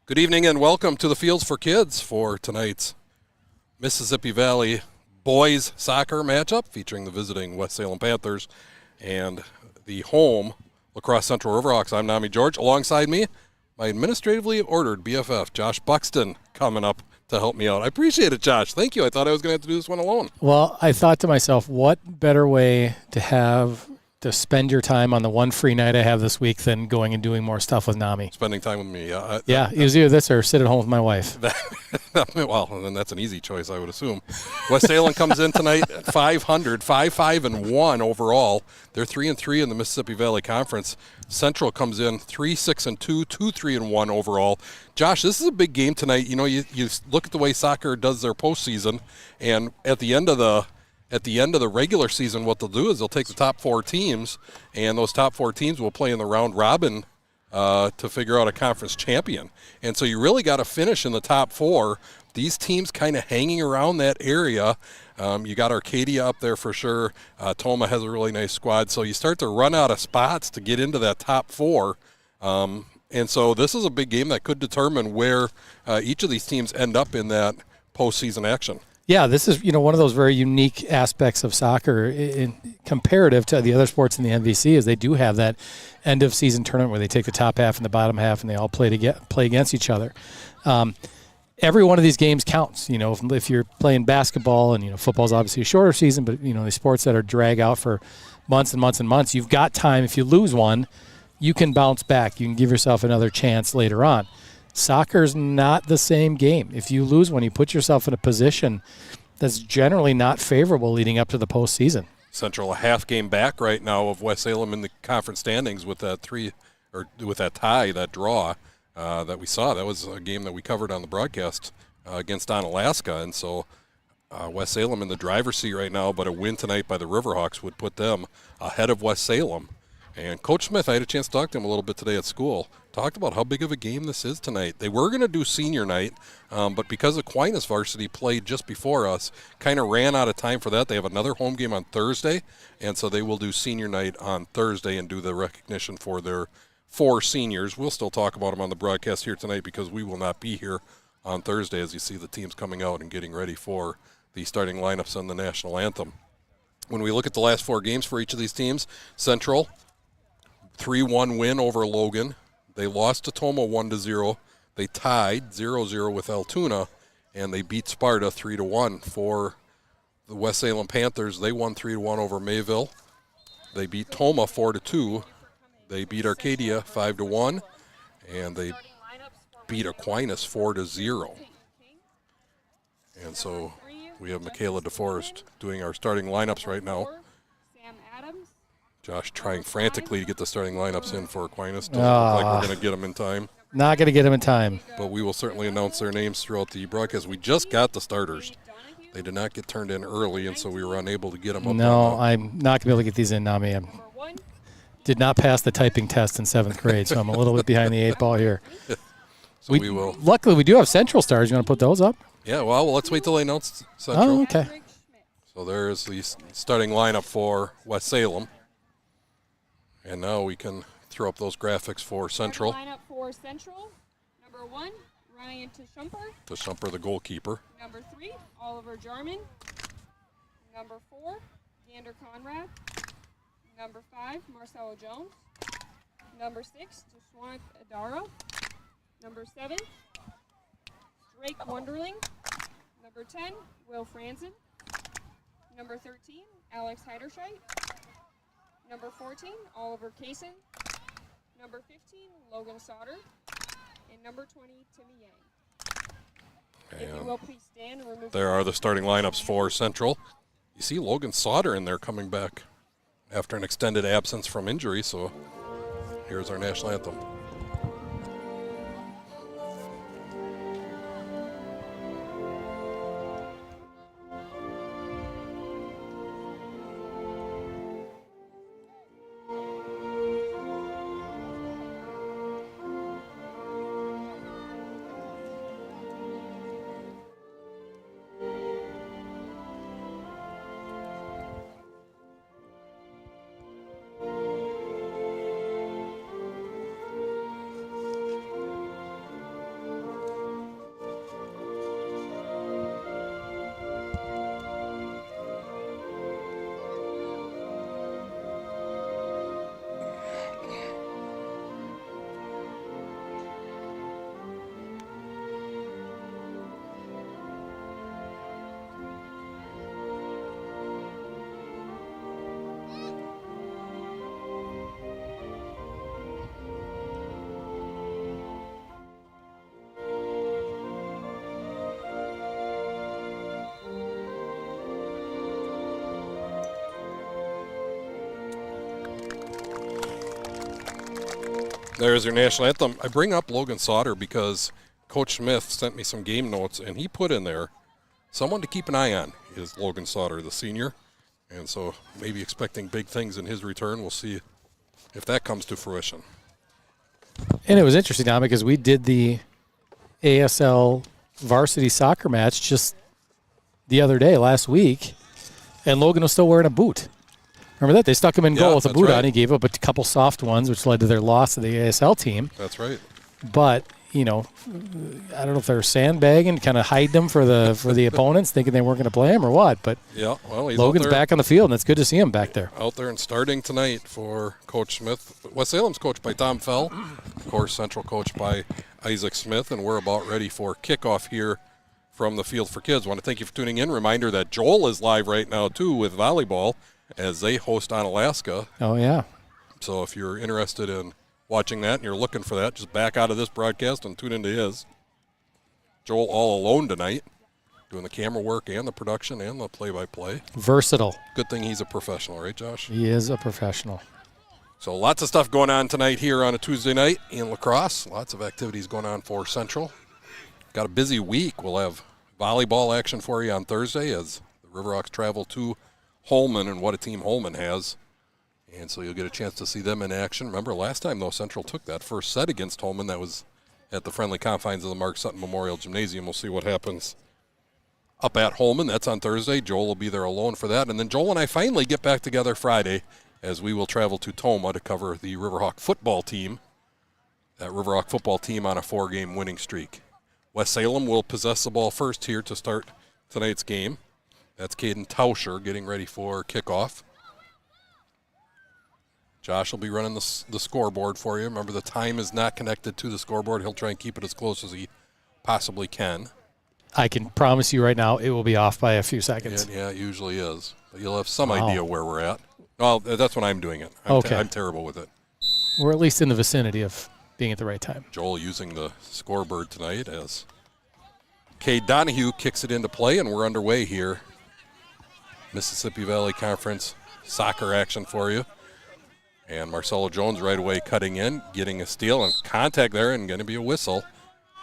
Good evening and welcome to the Fields for Kids for tonight's Mississippi Valley boys soccer matchup featuring the visiting West Salem Panthers and the home Lacrosse Central Riverhawks. I'm Nami George. Alongside me, my administratively ordered BFF, Josh Buxton, coming up to help me out. I appreciate it, Josh. Thank you. I thought I was going to have to do this one alone. Well, I thought to myself, what better way to spend your time on the one free night I have this week than going and doing more stuff with Nami. Spending time with me. Yeah, it was either this or sit at home with my wife. Well, then that's an easy choice, I would assume. West Salem comes in tonight at 500, 5-5-1 overall. They're 3-3 in the Mississippi Valley Conference. Central comes in 3-6-2, 2-3-1 overall. Josh, this is a big game tonight. You know, you look at the way soccer does their postseason, and at the end of the regular season, what they'll do is they'll take the top four teams, and those top four teams will play in the round robin to figure out a conference champion. And so you really got to finish in the top four. These teams kind of hanging around that area. You got Arcadia up there for sure. Toma has a really nice squad. So you start to run out of spots to get into that top four. And so this is a big game that could determine where each of these teams end up in that postseason action. Yeah, this is one of those very unique aspects of soccer in comparative to the other sports in the MVC is they do have that end of season tournament where they take the top half and the bottom half and they all play against each other. Every one of these games counts. If you're playing basketball and football's obviously a shorter season, but the sports that are drag out for months and months and months, you've got time. If you lose one, you can bounce back. You can give yourself another chance later on. Soccer's not the same game. If you lose one, you put yourself in a position that's generally not favorable leading up to the postseason. Central a half game back right now of West Salem in the conference standings with that tie, that draw that we saw. That was a game that we covered on the broadcast against Onalaska, and so West Salem in the driver's seat right now, but a win tonight by the Riverhawks would put them ahead of West Salem. And Coach Smith, I had a chance to talk to him a little bit today at school, talked about how big of a game this is tonight. They were going to do senior night, but because Aquinas varsity played just before us, kind of ran out of time for that. They have another home game on Thursday, and so they will do senior night on Thursday and do the recognition for their 4 seniors. We'll still talk about them on the broadcast here tonight because we will not be here on Thursday as you see the teams coming out and getting ready for the starting lineups and the national anthem. When we look at the last 4 games for each of these teams, Central 3-1 win over Logan. They lost to Toma 1-0. They tied 0-0 with Altoona, and they beat Sparta 3-1. For the West Salem Panthers, they won 3-1 over Mayville. They beat Toma 4-2. They beat Arcadia 5-1, and they beat Aquinas 4-0. And so we have Michaela DeForest doing our starting lineups right now. Josh trying frantically to get the starting lineups in for Aquinas. Doesn't look like we're going to get them in time. Not going to get them in time. But we will certainly announce their names throughout the broadcast. We just got the starters. They did not get turned in early, and so we were unable to get them up. No, I'm not going to be able to get these in, Nami. I did not pass the typing test in 7th grade, so I'm a little bit behind the 8 ball here. So we will. Luckily, we do have Central stars. You want to put those up? Yeah, well, let's wait till they announce Central. Oh, okay. So there's the starting lineup for West Salem. And now we can throw up those graphics for Central. Lineup for Central. Number 1, Ryan Teshumper. Teshumper, the goalkeeper. Number 3, Oliver Jarman. Number 4, Gander Conrad. Number 5, Marcelo Jones. Number 6, Tashwanth Adaro. Number 7, Drake Wonderling. Number 10, Will Franzen. Number 13, Alex Heiderscheit. Number 14, Oliver Kaysen. Number 15, Logan Sauter. And number 20, Timmy Yang. If you will please stand and remove. There are the starting lineups for Central. You see Logan Sauter in there coming back after an extended absence from injury, so here's our national anthem. There's your national anthem. I bring up Logan Sauter because Coach Smith sent me some game notes, and he put in there someone to keep an eye on is Logan Sauter, the senior. And so maybe expecting big things in his return. We'll see if that comes to fruition. And it was interesting, Tom, because we did the ASL varsity soccer match just the other day, last week, and Logan was still wearing a boot. Remember that? They stuck him in goal with a boot on. He gave up a couple soft ones, which led to their loss to the ASL team. That's right. But, you know, I don't know if they were sandbagging, kind of hiding them for the opponents, thinking they weren't going to play him or what. But yeah, well, he's Logan's back on the field, and it's good to see him back there. Out there and starting tonight for Coach Smith. West Salem's coached by Tom Fell. Of course, Central coached by Isaac Smith, and we're about ready for kickoff here from the Field for Kids. I want to thank you for tuning in. Reminder that Joel is live right now, too, with volleyball as they host Onalaska. Oh, yeah. So if you're interested in watching that and you're looking for that, just back out of this broadcast and tune into his. Joel all alone tonight, doing the camera work and the production and the play-by-play. Versatile. Good thing he's a professional, right, Josh? He is a professional. So lots of stuff going on tonight here on a Tuesday night in lacrosse. Lots of activities going on for Central. Got a busy week. We'll have volleyball action for you on Thursday as the Riverhawks travel to Holman, and what a team Holman has. And so you'll get a chance to see them in action. Remember, last time, though, Central took that first set against Holman. That was at the friendly confines of the Mark Sutton Memorial Gymnasium. We'll see what happens up at Holman. That's on Thursday. Joel will be there alone for that. And then Joel and I finally get back together Friday as we will travel to Toma to cover the Riverhawk football team. That Riverhawk football team on a 4-game winning streak. West Salem will possess the ball first here to start tonight's game. That's Caden Tauscher getting ready for kickoff. Josh will be running the scoreboard for you. Remember, the time is not connected to the scoreboard. He'll try and keep it as close as he possibly can. I can promise you right now it will be off by a few seconds. Yeah, it usually is. But you'll have some idea where we're at. Well, that's when I'm doing it. I'm terrible with it. We're at least in the vicinity of being at the right time. Joel using the scoreboard tonight as Cade Donahue kicks it into play, and we're underway here. Mississippi Valley Conference soccer action for you. And Marcelo Jones right away cutting in, getting a steal and contact there, and going to be a whistle.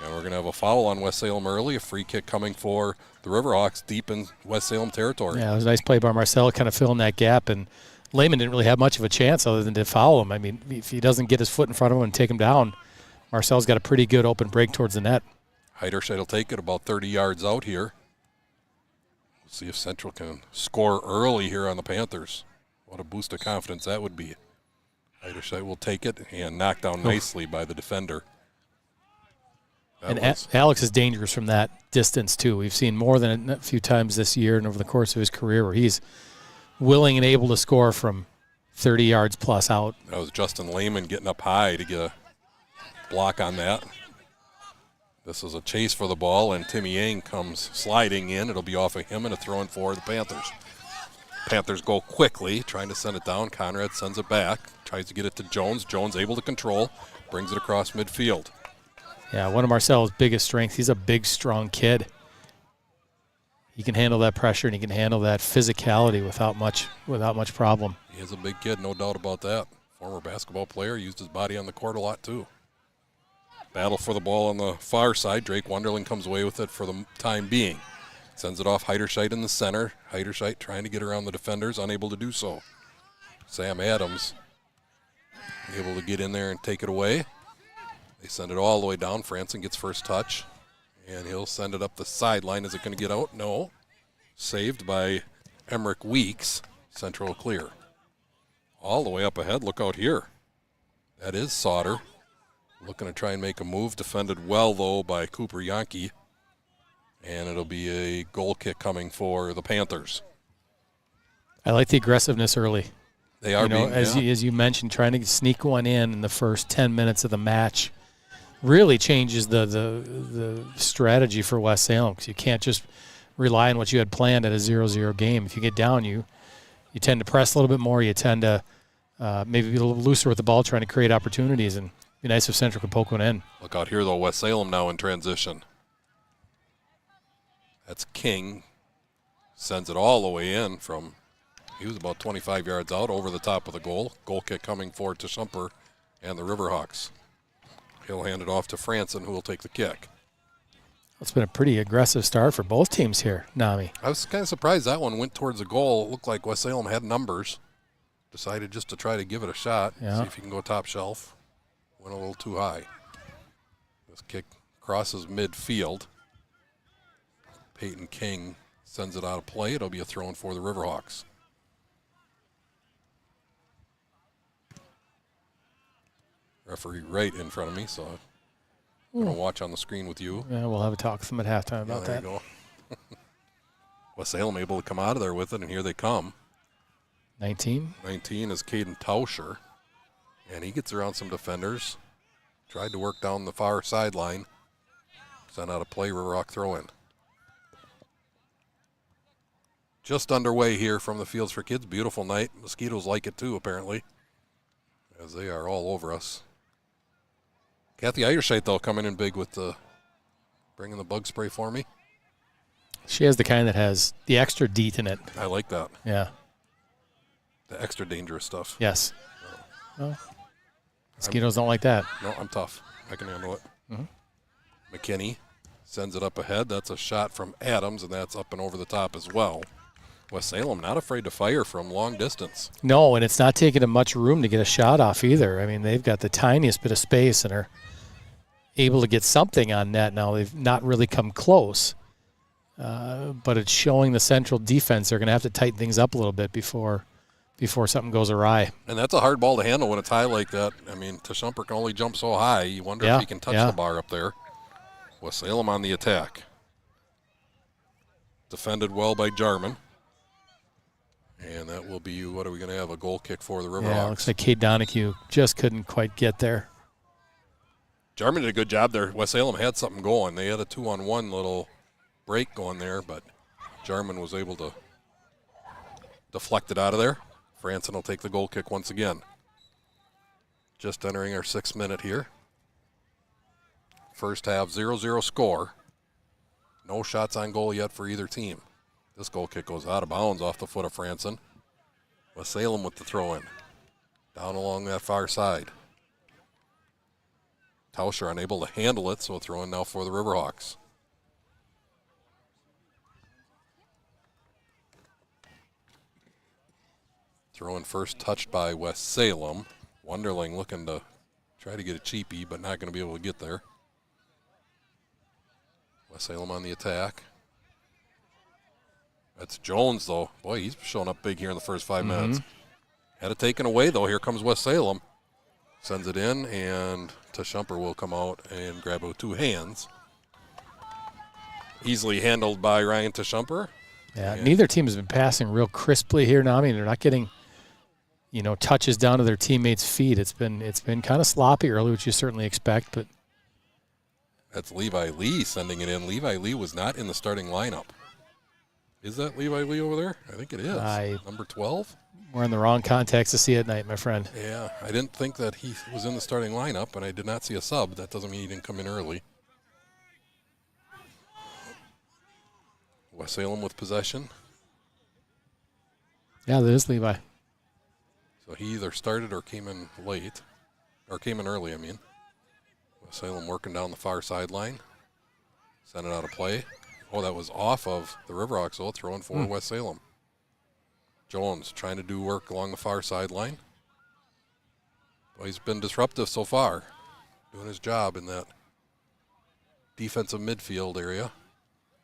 And we're going to have a foul on West Salem early, a free kick coming for the Riverhawks deep in West Salem territory. Yeah, it was a nice play by Marcelo, kind of filling that gap, and Lehman didn't really have much of a chance other than to foul him. I mean, if he doesn't get his foot in front of him and take him down, Marcel's got a pretty good open break towards the net. Heiderscheid will take it about 30 yards out here. We'll see if Central can score early here on the Panthers. What a boost of confidence that would be. Heiderscheid will take it and knocked down nicely by the defender. Alex is dangerous from that distance, too. We've seen more than a few times this year and over the course of his career where he's willing and able to score from 30 yards plus out. That was Justin Lehman getting up high to get a block on that. This is a chase for the ball, and Timmy Yang comes sliding in. It'll be off of him and a throw-in for the Panthers. Panthers go quickly, trying to send it down. Conrad sends it back, tries to get it to Jones. Jones able to control, brings it across midfield. Yeah, one of Marcelo's biggest strengths, he's a big, strong kid. He can handle that pressure and he can handle that physicality without much problem. He is a big kid, no doubt about that. Former basketball player, used his body on the court a lot too. Battle for the ball on the far side. Drake Wonderling comes away with it for the time being. Sends it off Heiderscheid in the center. Heiderscheid trying to get around the defenders, unable to do so. Sam Adams able to get in there and take it away. They send it all the way down. Franson gets first touch, and he'll send it up the sideline. Is it going to get out? No. Saved by Emmerich Weeks. Central clear. All the way up ahead. Look out here. That is Sauter. Looking to try and make a move. Defended well, though, by Cooper Yankee. And it'll be a goal kick coming for the Panthers. I like the aggressiveness early. They are as you mentioned, trying to sneak one in the first 10 minutes of the match really changes the strategy for West Salem, because you can't just rely on what you had planned at a 0-0 game. If you get down, you tend to press a little bit more. You tend to maybe be a little looser with the ball, trying to create opportunities, and it'd be nice if Central could poke one in. Look out here, though. West Salem now in transition. That's King. Sends it all the way in from, he was about 25 yards out over the top of the goal. Goal kick coming for Teshumper and the Riverhawks. He'll hand it off to Franson, who will take the kick. It's been a pretty aggressive start for both teams here, Nami. I was kind of surprised that one went towards the goal. It looked like West Salem had numbers. Decided just to try to give it a shot, see if he can go top shelf. Went a little too high. This kick crosses midfield. Peyton King sends it out of play. It'll be a throw-in for the Riverhawks. Referee right in front of me, so I'm going to watch on the screen with you. Yeah, we'll have a talk with them at halftime about there that. You go. West Salem able to come out of there with it, and here they come. 19 is Caden Tauscher, and he gets around some defenders. Tried to work down the far sideline. Sent out a play, Riverhawk throw-in. Just underway here from the Fields for Kids. Beautiful night. Mosquitoes like it too, apparently, as they are all over us. Kathy Eierscheid, though, coming in big with bringing the bug spray for me. She has the kind that has the extra DEET in it. I like that. Yeah. The extra dangerous stuff. Yes. Well, mosquitoes don't like that. No, I'm tough. I can handle it. Mm-hmm. McKinney sends it up ahead. That's a shot from Adams, and that's up and over the top as well. West Salem not afraid to fire from long distance. No, and it's not taking them much room to get a shot off either. I mean, they've got the tiniest bit of space and are able to get something on net. Now, they've not really come close, but it's showing the Central defense they're going to have to tighten things up a little bit before something goes awry. And that's a hard ball to handle when it's high like that. I mean, Tashumper can only jump so high. You wonder if he can touch the bar up there. West Salem on the attack. Defended well by Jarman. And that will be, what are we going to have, a goal kick for the Riverhawks? Yeah, looks like Kate Donahue just couldn't quite get there. Jarman did a good job there. West Salem had something going. They had a 2-on-1 little break going there, but Jarman was able to deflect it out of there. Franson will take the goal kick once again. Just entering our 6th minute here. First half, 0-0 score. No shots on goal yet for either team. This goal kick goes out of bounds off the foot of Franson. West Salem with the throw-in. Down along that far side. Tauscher unable to handle it, so throw-in now for the Riverhawks. Throw-in first touched by West Salem. Wonderling looking to try to get a cheapie, but not going to be able to get there. West Salem on the attack. That's Jones, though. Boy, he's showing up big here in the first 5 minutes. Had it taken away, though. Here comes West Salem. Sends it in, and Tashumper will come out and grab it with 2 hands. Easily handled by Ryan Tashumper. Yeah, neither team has been passing real crisply here now. I mean, they're not getting, touches down to their teammates' feet. It's been kind of sloppy early, which you certainly expect, but that's Levi Lee sending it in. Levi Lee was not in the starting lineup. Is that Levi Lee over there? I think it is. Number 12? We're in the wrong context to see it at night, my friend. Yeah, I didn't think that he was in the starting lineup, and I did not see a sub. That doesn't mean he didn't come in early. West Salem with possession. Yeah, that is Levi. So he either started or came in late, or came in early, I mean. West Salem working down the far sideline. Sent it out of play. Oh, that was off of the Riverhawks, so throwing for West Salem. Jones trying to do work along the far sideline. Well, he's been disruptive so far, doing his job in that defensive midfield area.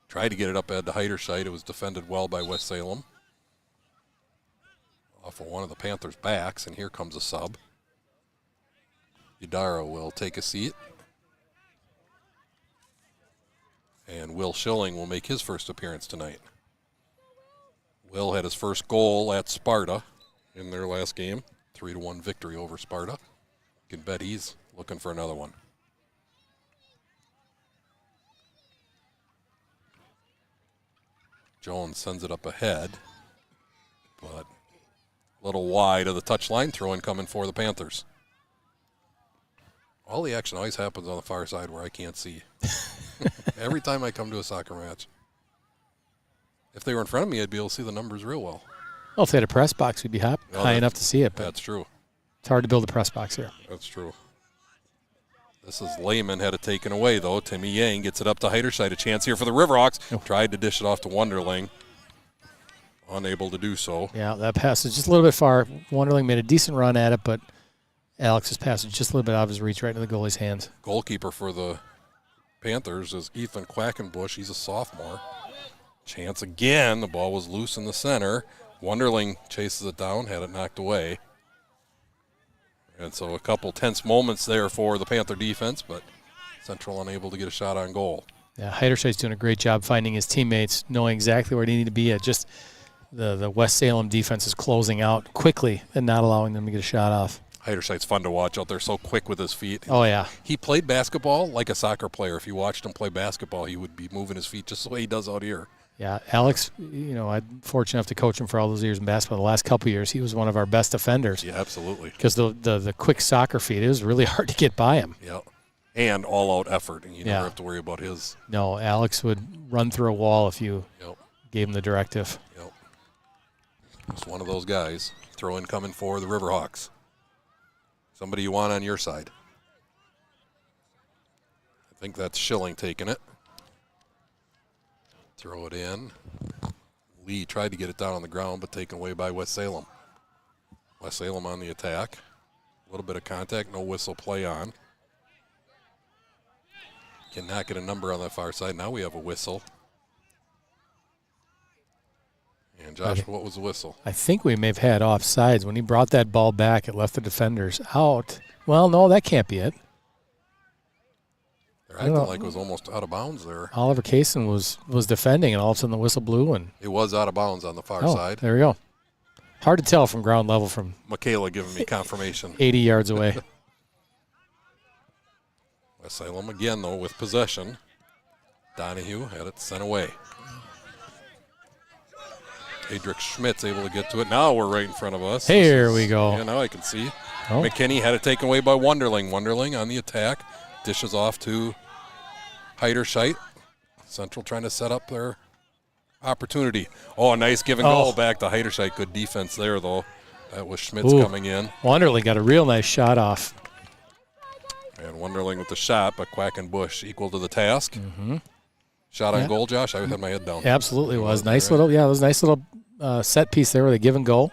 Tried to get it up ahead to Heiderscheid. It was defended well by West Salem. Off of one of the Panthers' backs, and here comes a sub. Udaro will take a seat. And Will Schilling will make his first appearance tonight. Will had his first goal at Sparta in their last game. 3-1 victory over Sparta. You can bet he's looking for another one. Jones sends it up ahead, but a little wide of the touchline. Throw-in coming for the Panthers. All the action always happens on the far side where I can't see. Every time I come to a soccer match. If they were in front of me, I'd be able to see the numbers real well. Well, if they had a press box, we'd be high enough to see it. But that's true. It's hard to build a press box here. That's true. This is Lehman, had it taken away, though. Timmy Yang gets it up to Heiderscheid. A chance here for the Riverhawks. Tried to dish it off to Wonderling. Unable to do so. Yeah, that pass is just a little bit far. Wonderling made a decent run at it, but Alex's pass is just a little bit out of his reach, right into the goalie's hands. Goalkeeper for the Panthers is Ethan Quackenbush. He's a sophomore. Chance again. The ball was loose in the center. Wonderling chases it down, had it knocked away. And so a couple tense moments there for the Panther defense, but Central unable to get a shot on goal. Yeah, Heiderscheid's doing a great job finding his teammates, knowing exactly where they need to be at. Just the West Salem defense is closing out quickly and not allowing them to get a shot off. Heiderscheid's fun to watch out there, so quick with his feet. Oh, yeah. He played basketball like a soccer player. If you watched him play basketball, he would be moving his feet just the way he does out here. Yeah, Alex, I'm fortunate enough to coach him for all those years in basketball. The last couple of years, he was one of our best defenders. Yeah, absolutely. Because the quick soccer feet, it was really hard to get by him. Yeah, and all-out effort, and you never have to worry about his. No, Alex would run through a wall if you gave him the directive. Yep. Just one of those guys. Throw in coming for the Riverhawks. Somebody you want on your side. I think that's Schilling taking it. Throw it in. Lee tried to get it down on the ground, but taken away by West Salem. West Salem on the attack. A little bit of contact, no whistle play on. Cannot get a number on that far side. Now we have a whistle. And Josh, what was the whistle? I think we may have had offsides. When he brought that ball back, it left the defenders out. Well, no, that can't be it. They're acting like it was almost out of bounds there. Oliver Kaysen was defending, and all of a sudden the whistle blew. And it was out of bounds on the far side. There we go. Hard to tell from ground level from Michaela giving me confirmation. 80 yards away. West Salem again, though, with possession. Donahue had it sent away. Adric Schmidt's able to get to it. Now we're right in front of us. Here we go. Yeah, now I can see. Oh. McKinney had it taken away by Wonderling. Wonderling on the attack. Dishes off to Heiderscheid. Central trying to set up their opportunity. Oh, a nice give and goal back to Heiderscheid. Good defense there, though. That was Schmidt's coming in. Wonderling got a real nice shot off. And Wonderling with the shot, but Quackenbush equal to the task. Mm-hmm. Shot on goal, Josh. I had my head down. Absolutely was. Nice little, it was a nice little set piece there where they give and go.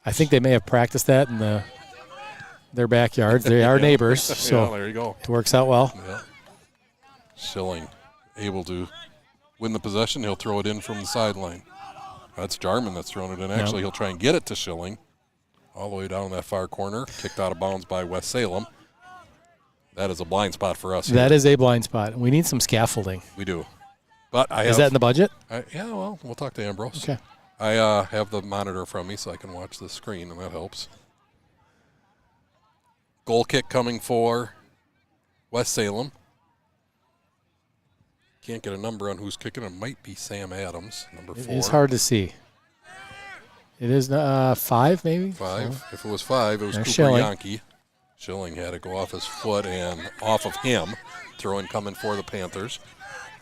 I think they may have practiced that in their backyards. They are neighbors, so there you go. It works out well. Yeah. Schilling able to win the possession. He'll throw it in from the sideline. That's Jarman that's thrown it in. Actually, he'll try and get it to Schilling. All the way down that far corner. Kicked out of bounds by West Salem. That is a blind spot for us. That is a blind spot. We need some scaffolding. We do. But is that in the budget? Yeah, well, we'll talk to Ambrose. Okay. I have the monitor from me so I can watch the screen, and that helps. Goal kick coming for West Salem. Can't get a number on who's kicking. It might be Sam Adams, number 4. It's hard to see. It is 5, maybe? 5. So. If it was 5, it was Cooper Schilling. Yonke. Schilling had it go off his foot and off of him. Throw-in coming for the Panthers.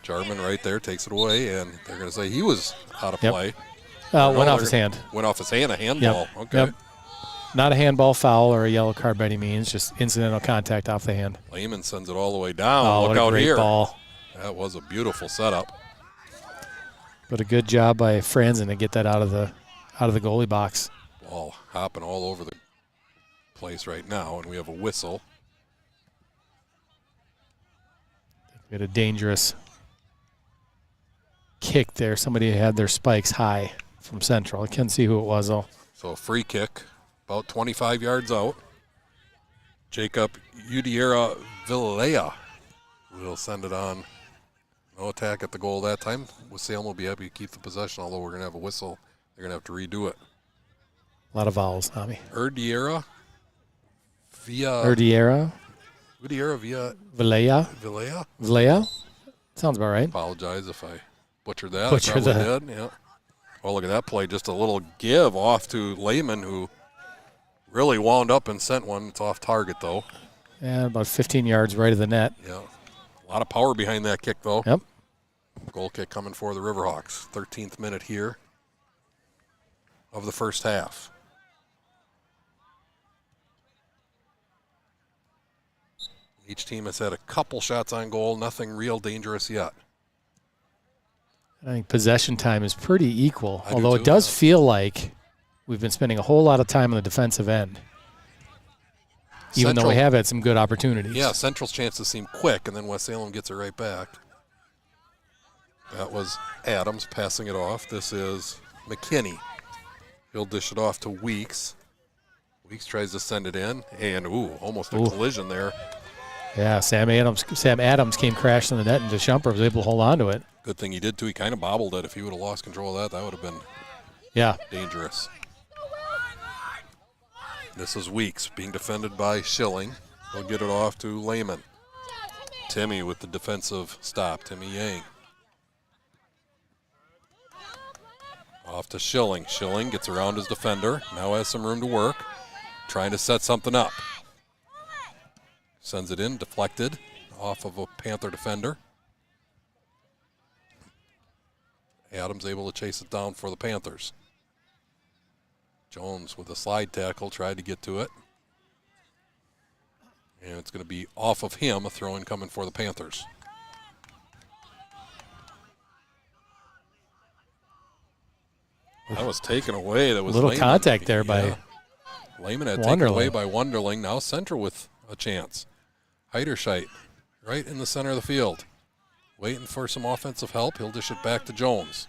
Jarman right there takes it away, and they're going to say he was out of play. Went off his hand. Went off his hand, a handball. Yep. Okay. Yep. Not a handball foul or a yellow card by any means, just incidental contact off the hand. Lehman sends it all the way down. Oh, look what a out great here. Ball. That was a beautiful setup. But a good job by Franzen to get that out of the goalie box. Ball hopping all over the place right now, and we have a whistle. We had a dangerous kick there. Somebody had their spikes high from Central. I can't see who it was, though. So a free kick, about 25 yards out. Jacob Udiera Villalea will send it on. No attack at the goal that time. Salem will be happy to keep the possession, although we're going to have a whistle. They're going to have to redo it. A lot of vowels, Tommy. Udiera via Villalea. Sounds about right. Apologize if I butchered that. I probably did. Yeah. Oh, look at that play. Just a little give off to Lehman, who really wound up and sent one. It's off target, though. Yeah, about 15 yards right of the net. Yeah. A lot of power behind that kick, though. Yep. Goal kick coming for the Riverhawks. 13th minute here of the first half. Each team has had a couple shots on goal, nothing real dangerous yet. I think possession time is pretty equal, I do although too, it does yeah. feel like we've been spending a whole lot of time on the defensive end, even though we have had some good opportunities. Yeah, Central's chances seem quick, and then West Salem gets it right back. That was Adams passing it off. This is McKinney. He'll dish it off to Weeks. Weeks tries to send it in, and almost a collision there. Yeah, Sam Adams came crashing in the net, and Deschamper was able to hold on to it. Good thing he did, too. He kind of bobbled it. If he would have lost control of that, that would have been dangerous. This is Weeks being defended by Schilling. He'll get it off to Lehman. Timmy with the defensive stop. Timmy Yang. Off to Schilling. Schilling gets around his defender. Now has some room to work. Trying to set something up. Sends it in, deflected off of a Panther defender. Adams able to chase it down for the Panthers. Jones with a slide tackle, tried to get to it. And it's going to be off of him, a throw-in coming for the Panthers. That was taken away. That was a little Lehman. contact there by Lehman had taken away by Wunderling. Now Central with a chance. Heiderscheit right in the center of the field. Waiting for some offensive help. He'll dish it back to Jones.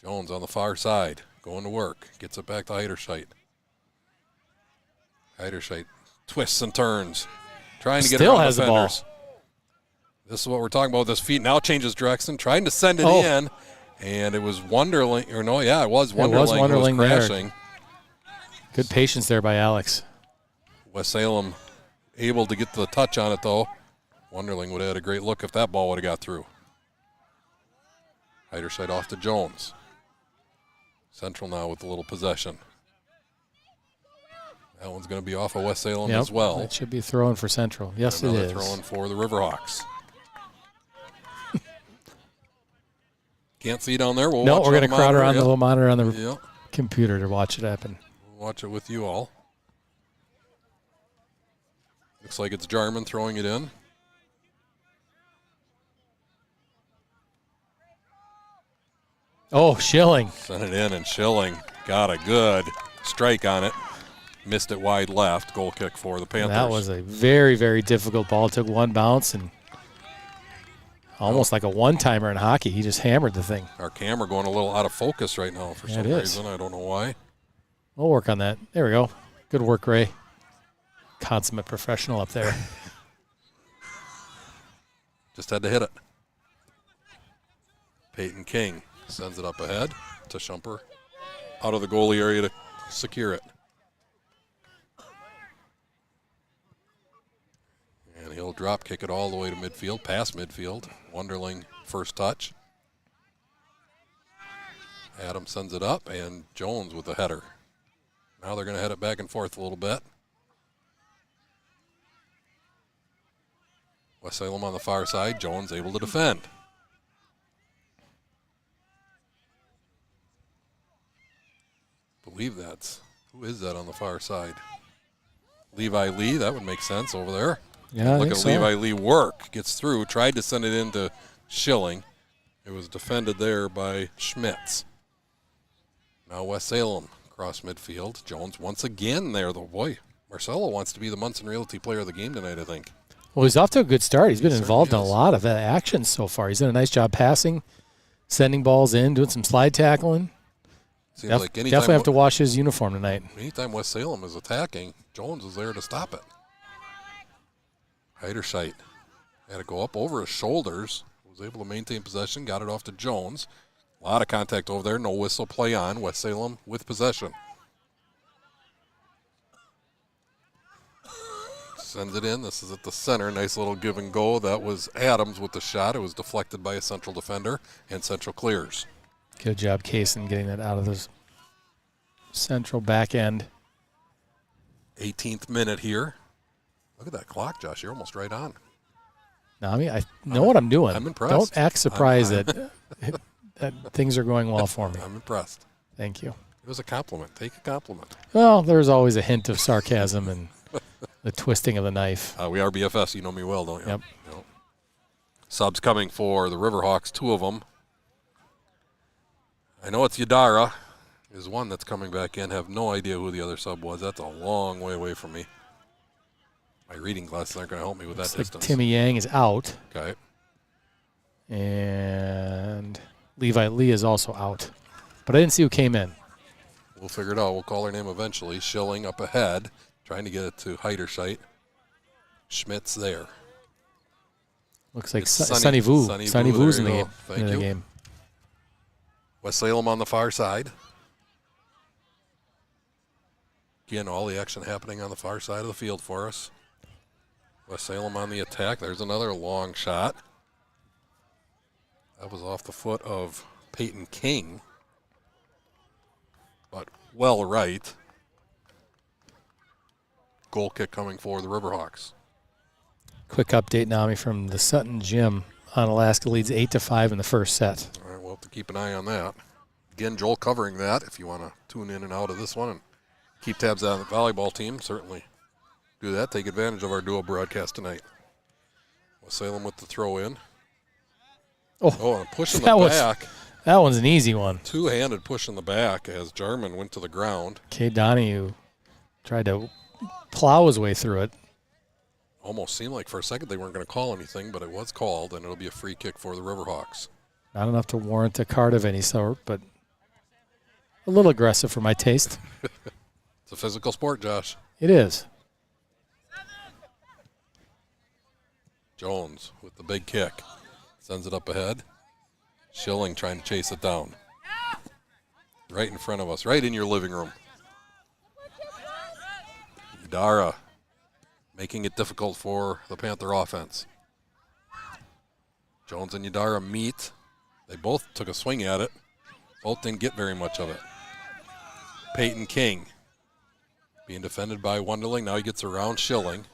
Jones on the far side, going to work. Gets it back to Heiderscheit. Heiderscheit twists and turns, trying to get around has defenders. The ball. This is what we're talking about with his feet. Now changes direction, trying to send it in, and it was Wunderling. Or no, yeah, it was Wunderling. It was Wunderling who was crashing. there. Good patience there by Alex. West Salem able to get the touch on it, though. Wunderling would have had a great look if that ball would have got through. Heiderscheit off to Jones. Central now with a little possession. That one's going to be off of West Salem as well. It should be thrown for Central. Yes, it is. Throwing for the Riverhawks. Can't see down there. We're going to crowd around the little monitor on the computer to watch it happen. We'll watch it with you all. Looks like it's Jarman throwing it in. Oh, Schilling. Sent it in, and Schilling got a good strike on it. Missed it wide left. Goal kick for the Panthers. That was a very, very difficult ball. It took one bounce and almost like a one-timer in hockey. He just hammered the thing. Our camera going a little out of focus right now for some reason. I don't know why. We'll work on that. There we go. Good work, Ray. Consummate professional up there. Just had to hit it. Peyton King sends it up ahead to Shumper. Out of the goalie area to secure it. And he'll drop kick it all the way to midfield, past midfield. Wunderling first touch. Adams sends it up, and Jones with the header. Now they're going to head it back and forth a little bit. West Salem on the far side. Jones able to defend. Believe that's, who is that on the far side? Levi Lee, that would make sense over there. Yeah, Look at Levi Lee work. Gets through, tried to send it into Schilling. It was defended there by Schmitz. Now West Salem across midfield. Jones once again there, though. Boy, Marcelo wants to be the Munson Realty player of the game tonight, I think. Well, he's off to a good start. He's been involved in a lot of action so far. He's done a nice job passing, sending balls in, doing some slide tackling. Seems like definitely have to wash his uniform tonight. Anytime West Salem is attacking, Jones is there to stop it. Heiderscheit had to go up over his shoulders. Was able to maintain possession. Got it off to Jones. A lot of contact over there. No whistle, play on. West Salem with possession. Sends it in. This is at the center. Nice little give and go. That was Adams with the shot. It was deflected by a Central defender, and Central clears. Good job, Kaysen, getting that out of the Central back end. 18th minute here. Look at that clock, Josh. You're almost right on. No, I mean, I know what I'm doing. I'm impressed. Don't act surprised that things are going well for me. I'm impressed. Thank you. It was a compliment. Take a compliment. Well, there's always a hint of sarcasm and The twisting of the knife. We are BFS. You know me well, don't you? Yep. Subs coming for the Riverhawks, 2 of them. I know it's Yadara is one that's coming back in. Have no idea who the other sub was. That's a long way away from me. My reading glasses aren't going to help me with that distance. Timmy Yang is out. Okay. And Levi Lee is also out. But I didn't see who came in. We'll figure it out. We'll call her name eventually. Schilling up ahead, trying to get it to Heiderscheit. Schmidt's there. Looks like It's Sunny Vu. Sunny Vu's in the game. Thank you. West Salem on the far side. Again, all the action happening on the far side of the field for us. West Salem on the attack. There's another long shot. That was off the foot of Peyton King. But well right. Goal kick coming for the Riverhawks. Quick update, Nami, from the Sutton Gym. Onalaska leads 8-5 in the first set. All right, we'll have to keep an eye on that. Again, Joel covering that if you want to tune in and out of this one and keep tabs on the volleyball team. Certainly do that. Take advantage of our dual broadcast tonight. West Salem with the throw in. Oh, and push in the back. That one's an easy one. Two-handed push in the back as Jarman went to the ground. Kay Donahue tried to plow his way through it. Almost seemed like for a second they weren't going to call anything, but it was called, and it'll be a free kick for the Riverhawks. Not enough to warrant a card of any sort, but a little aggressive for my taste. It's a physical sport, Josh. It is. Jones with the big kick. Sends it up ahead. Schilling trying to chase it down. Right in front of us, right in your living room. Dara making it difficult for the Panther offense. Jones and Yadara meet. They both took a swing at it. Both didn't get very much of it. Peyton King being defended by Wunderling. Now he gets around Schilling.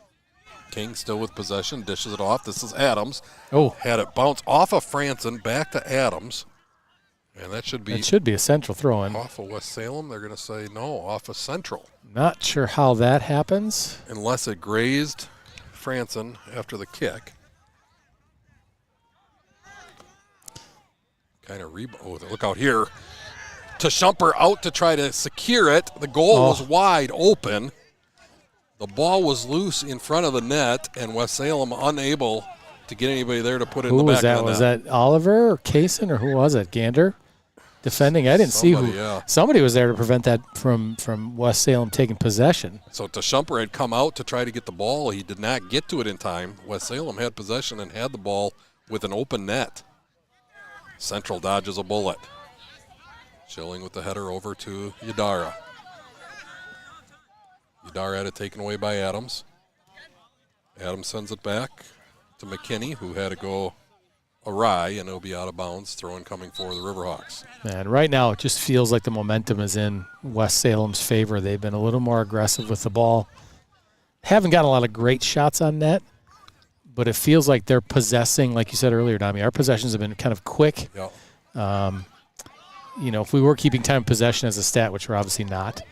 King still with possession, dishes it off. This is Adams. Oh. Had it bounce off of Franson back to Adams. And that should be a central throw-in. Off of West Salem. They're going to say no, off of Central. Not sure how that happens. Unless it grazed Franson after the kick. Kind of look out here. Tashumper out to try to secure it. The goal was wide open. The ball was loose in front of the net, and West Salem unable to get anybody there to put it in the back of the net. Was that Oliver or Kaysen, or who was it? Gander? Defending? I didn't see who. Yeah. Somebody was there to prevent that from West Salem taking possession. So Tashumper had come out to try to get the ball. He did not get to it in time. West Salem had possession and had the ball with an open net. Central dodges a bullet. Schilling with the header over to Yadara. Yadara had it taken away by Adams. Adams sends it back to McKinney, who had to go awry, and it'll be out of bounds. Throw-in coming for the Riverhawks. Man, right now it just feels like the momentum is in West Salem's favor. They've been a little more aggressive with the ball. Haven't got a lot of great shots on net, but it feels like they're possessing, like you said earlier, Dami, our possessions have been kind of quick. Yeah. If we were keeping time of possession as a stat, which we're obviously not,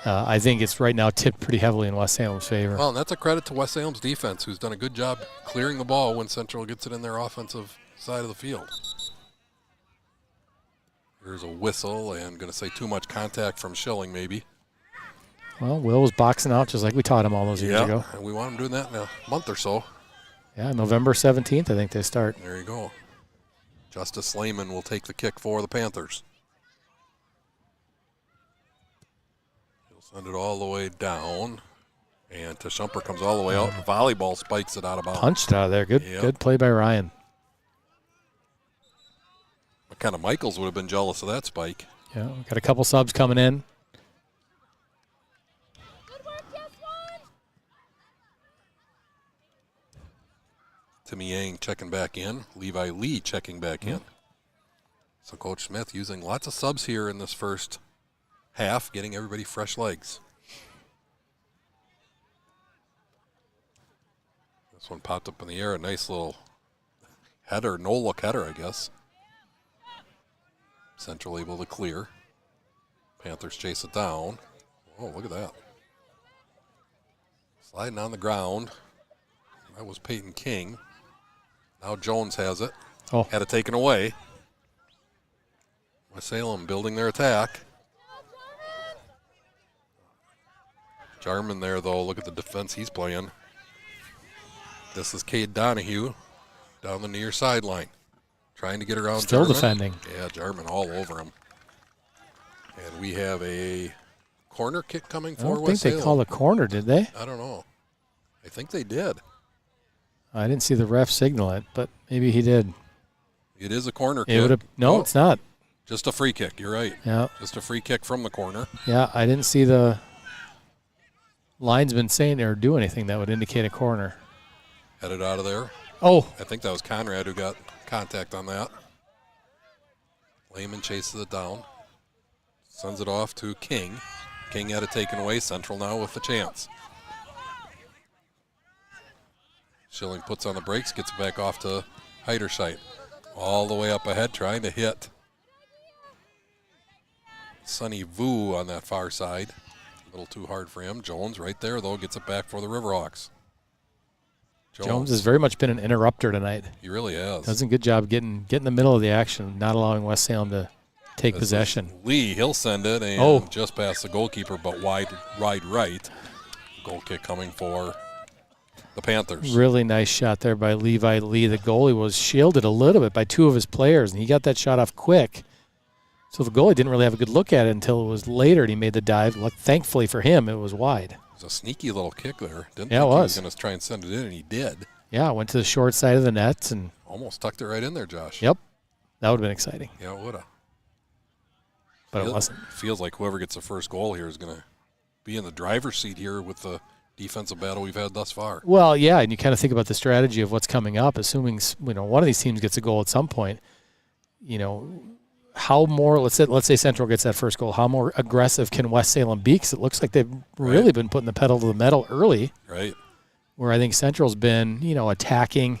I think it's right now tipped pretty heavily in West Salem's favor. Well, and that's a credit to West Salem's defense, who's done a good job clearing the ball when Central gets it in their offensive side of the field. Here's a whistle, and going to say too much contact from Schilling, maybe. Well, Will was boxing out just like we taught him all those years ago. And we want him doing that in a month or so. Yeah, November 17th, I think they start. There you go. Justice Lehman will take the kick for the Panthers. He'll send it all the way down. And Tashumper comes all the way out, and volleyball spikes it out of bounds. Punched out of there. Good play by Ryan. McKenna Michaels would have been jealous of that spike. Yeah, we've got a couple subs coming in. Timmy Yang checking back in. Levi Lee checking back in. So Coach Smith using lots of subs here in this first half, getting everybody fresh legs. This one popped up in the air, a nice little header, no-look header, I guess. Central able to clear. Panthers chase it down. Oh, look at that. Sliding on the ground. That was Peyton King. Now Jones has it. Oh. Had it taken away. West Salem building their attack. Jarman there, though. Look at the defense he's playing. This is Cade Donahue down the near sideline. Trying to get around Still Jarman. defending. Yeah, Jarman all over him. And we have a corner kick coming for I don't West think they Salem. called a corner, did they? I don't know. I think they did. I didn't see the ref signal it, but maybe he did. It is a corner It kick. would have. No, it's not. Just a free kick. You're right. Yeah. Just a free kick from the corner. Yeah, I didn't see the linesman saying or do anything that would indicate a corner. Headed out of there. Oh, I think that was Conrad who got contact on that. Lehman chases it down. Sends it off to King. King had it taken away. Central now with the chance. Schilling puts on the brakes, gets it back off to Heiderscheid. All the way up ahead, trying to hit Sonny Vu on that far side. A little too hard for him. Jones right there, though, gets it back for the Riverhawks. Jones has very much been an interrupter tonight. He really has. Does a good job getting in the middle of the action, not allowing West Salem to take possession. Lee, he'll send it and just past the goalkeeper, but wide right. Goal kick coming for the Panthers. Really nice shot there by Levi Lee. The goalie was shielded a little bit by two of his players, and he got that shot off quick. So the goalie didn't really have a good look at it until it was later, and he made the dive. Thankfully for him, it was wide. It was a sneaky little kick there. Didn't think it he was. was going to try and send it in, and he did. Yeah, went to the short side of the net and almost tucked it right in there, Josh. Yep, that would have been exciting. Yeah, it would have. But it wasn't. Feels like whoever gets the first goal here is going to be in the driver's seat here with the defensive battle we've had thus far. Well, yeah, and you kind of think about the strategy of what's coming up, assuming one of these teams gets a goal at some point. How more? Let's say Central gets that first goal. How more aggressive can West Salem be? Because it looks like they've really been putting the pedal to the metal early. Right. Where I think Central's been, attacking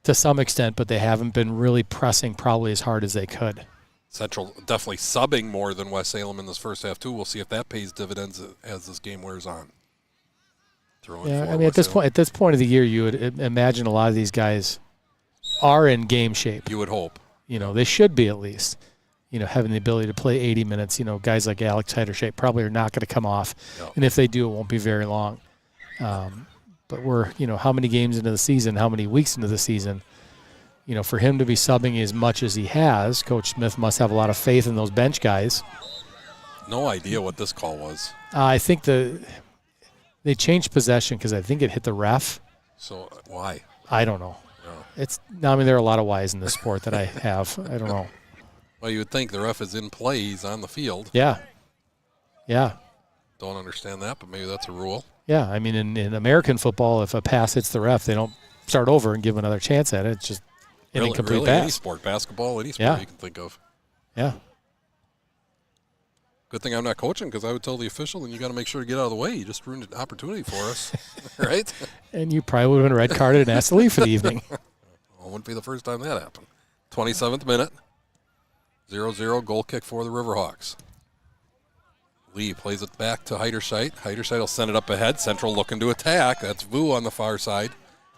to some extent, but they haven't been really pressing probably as hard as they could. Central definitely subbing more than West Salem in this first half too. We'll see if that pays dividends as this game wears on. At this point of the year, you would imagine a lot of these guys are in game shape. You would hope. They should be at least. Having the ability to play 80 minutes. Guys like Alex Heiderscheid probably are not going to come off, and if they do, it won't be very long. But we're, how many games into the season, how many weeks into the season, for him to be subbing as much as he has, Coach Smith must have a lot of faith in those bench guys. No idea what this call was. I think they changed possession because I think it hit the ref. So why? I don't know. No. There are a lot of whys in this sport that I have. I don't know. Well, you would think the ref is in play. He's on the field. Yeah. Don't understand that, but maybe that's a rule. Yeah, in American football, if a pass hits the ref, they don't start over and give another chance at it. It's just an incomplete pass. Any sport, basketball, any sport you can think of. Yeah. Good thing I'm not coaching because I would tell the official, then you got to make sure to get out of the way. You just ruined an opportunity for us, right? And you probably would have been red carded and asked to leave for the evening. Well, it wouldn't be the first time that happened. 27th minute, 0-0 goal kick for the Riverhawks. Lee plays it back to Heiderscheid. Heiderscheid will send it up ahead. Central looking to attack. That's Vu on the far side.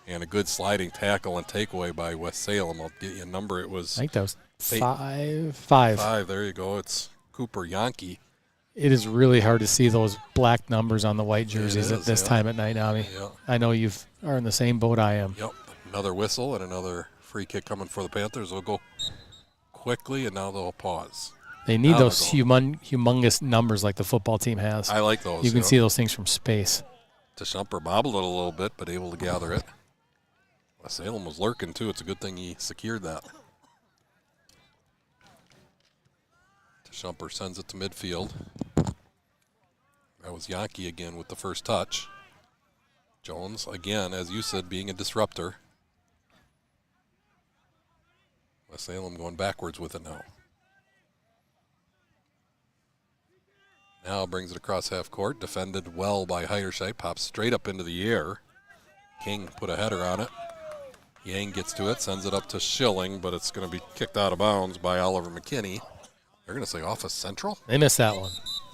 And a good sliding tackle and takeaway by West Salem. I'll get you a number. It was I think that was 5. 5. There you go. It's Cooper Yankee. It is really hard to see those black numbers on the white jerseys at this time at night, Nami. Yeah. I know you are in the same boat I am. Yep. Another whistle and another free kick coming for the Panthers. They'll go quickly, and now they'll pause. They need those humongous numbers like the football team has. I like those. You can see those things from space. Tashumper bobbled it a little bit, but able to gather it. West Salem was lurking, too. It's a good thing he secured that. Tashumper sends it to midfield. That was Yankee again with the first touch. Jones, again, as you said, being a disruptor. West Salem going backwards with it now. Now brings it across half court. Defended well by Heiderscheid. Pops straight up into the air. King put a header on it. Yang gets to it, sends it up to Schilling, but it's going to be kicked out of bounds by Oliver McKinney. They're going to say off of Central? They missed that one.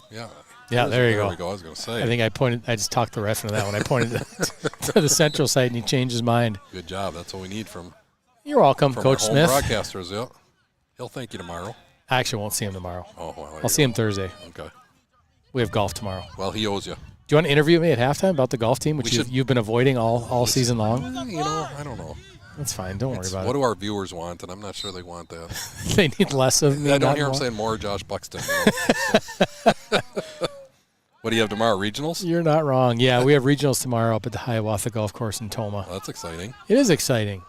Yeah. Yeah, there you go. There we go. I was going to say. I think I just talked the ref into that one. I pointed to the central site, and he changed his mind. Good job. That's what we need from You're welcome, Coach our home Smith. broadcasters, yeah. He'll thank you tomorrow. I actually won't see him tomorrow. Oh, well. I'll see him Thursday. Okay. We have golf tomorrow. Well, he owes you. Do you want to interview me at halftime about the golf team, which you've been avoiding all season long? You know, I don't know. That's fine. Don't worry about What it. do our viewers want? And I'm not sure they want that. They need less of me. I don't hear more. them saying more Josh Buxton. So. What do you have tomorrow, regionals? You're not wrong. Yeah, we have regionals tomorrow up at the Hiawatha Golf Course in Toma. Well, that's exciting. It is exciting.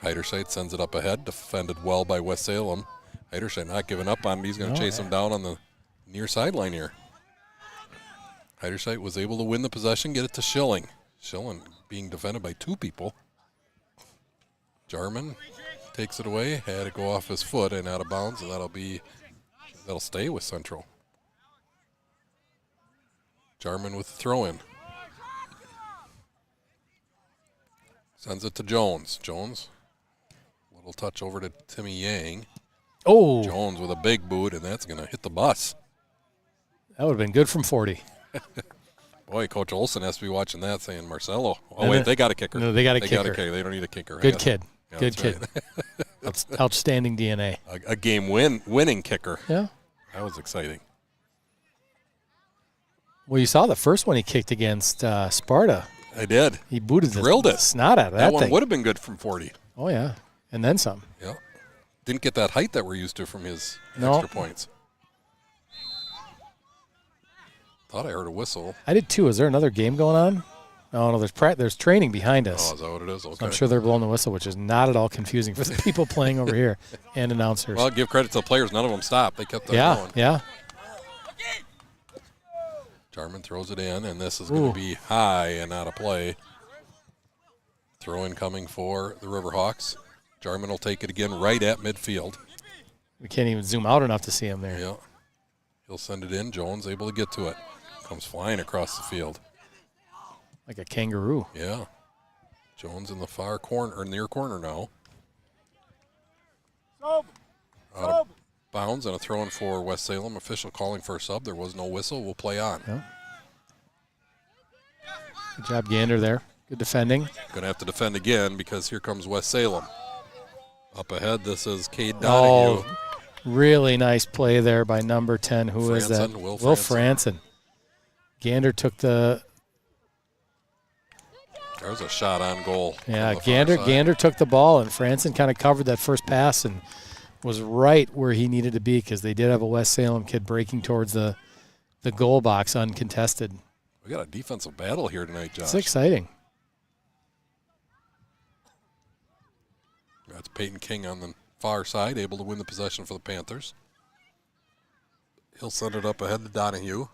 Heiderscheid sends it up ahead, defended well by West Salem. Heiderscheid not giving up on him. He's going to chase him down on the near sideline here. Heiderscheid was able to win the possession, get it to Schilling. Schilling being defended by two people. Jarman takes it away, had it go off his foot and out of bounds, and that'll stay with Central. Jarman with the throw-in. Sends it to Jones. Jones, little touch over to Timmy Yang. Oh. Jones with a big boot, and that's going to hit the bus. That would have been good from 40. Boy, Coach Olson has to be watching that saying, Marcelo. Oh, wait, they got a kicker. No, they got a kicker. They don't need a kicker. Good kid. Yeah, Good kid. right. Outstanding DNA. A game winning kicker. Yeah. That was exciting. Well, you saw the first one he kicked against Sparta. I did. He booted Drilled it. snot out of that That one thing. would have been good from 40. Oh, yeah. And then some. Yeah. Didn't get that height that we're used to from his No. extra points. Thought I heard a whistle. I did too. Is there another game going on? Oh, no, there's training behind us. Oh, is that what it is? Okay. So I'm sure they're blowing the whistle, which is not at all confusing for the people playing over here and announcers. Well, give credit to the players. None of them stopped. They kept that going. Yeah. Jarman throws it in, and this is going to be high and out of play. Throw-in coming for the Riverhawks. Jarman will take it again right at midfield. We can't even zoom out enough to see him there. Yeah. He'll send it in. Jones able to get to it. Comes flying across the field. Like a kangaroo. Yeah. Jones in the far corner, or near corner now. Out of bounds and a throw-in for West Salem. Official calling for a sub. There was no whistle. We'll play on. Yeah. Good job, Gander, there. Good defending. Going to have to defend again because here comes West Salem. Up ahead, this is Cade Donahue. Oh, really nice play there by number 10. Who is that? Will Franson. Gander took the... There's a shot on goal. Yeah, Gander took the ball, and Franson kind of covered that first pass and was right where he needed to be because they did have a West Salem kid breaking towards the goal box uncontested. We got a defensive battle here tonight, Josh. It's exciting. That's Peyton King on the far side, able to win the possession for the Panthers. He'll send it up ahead to Donahue.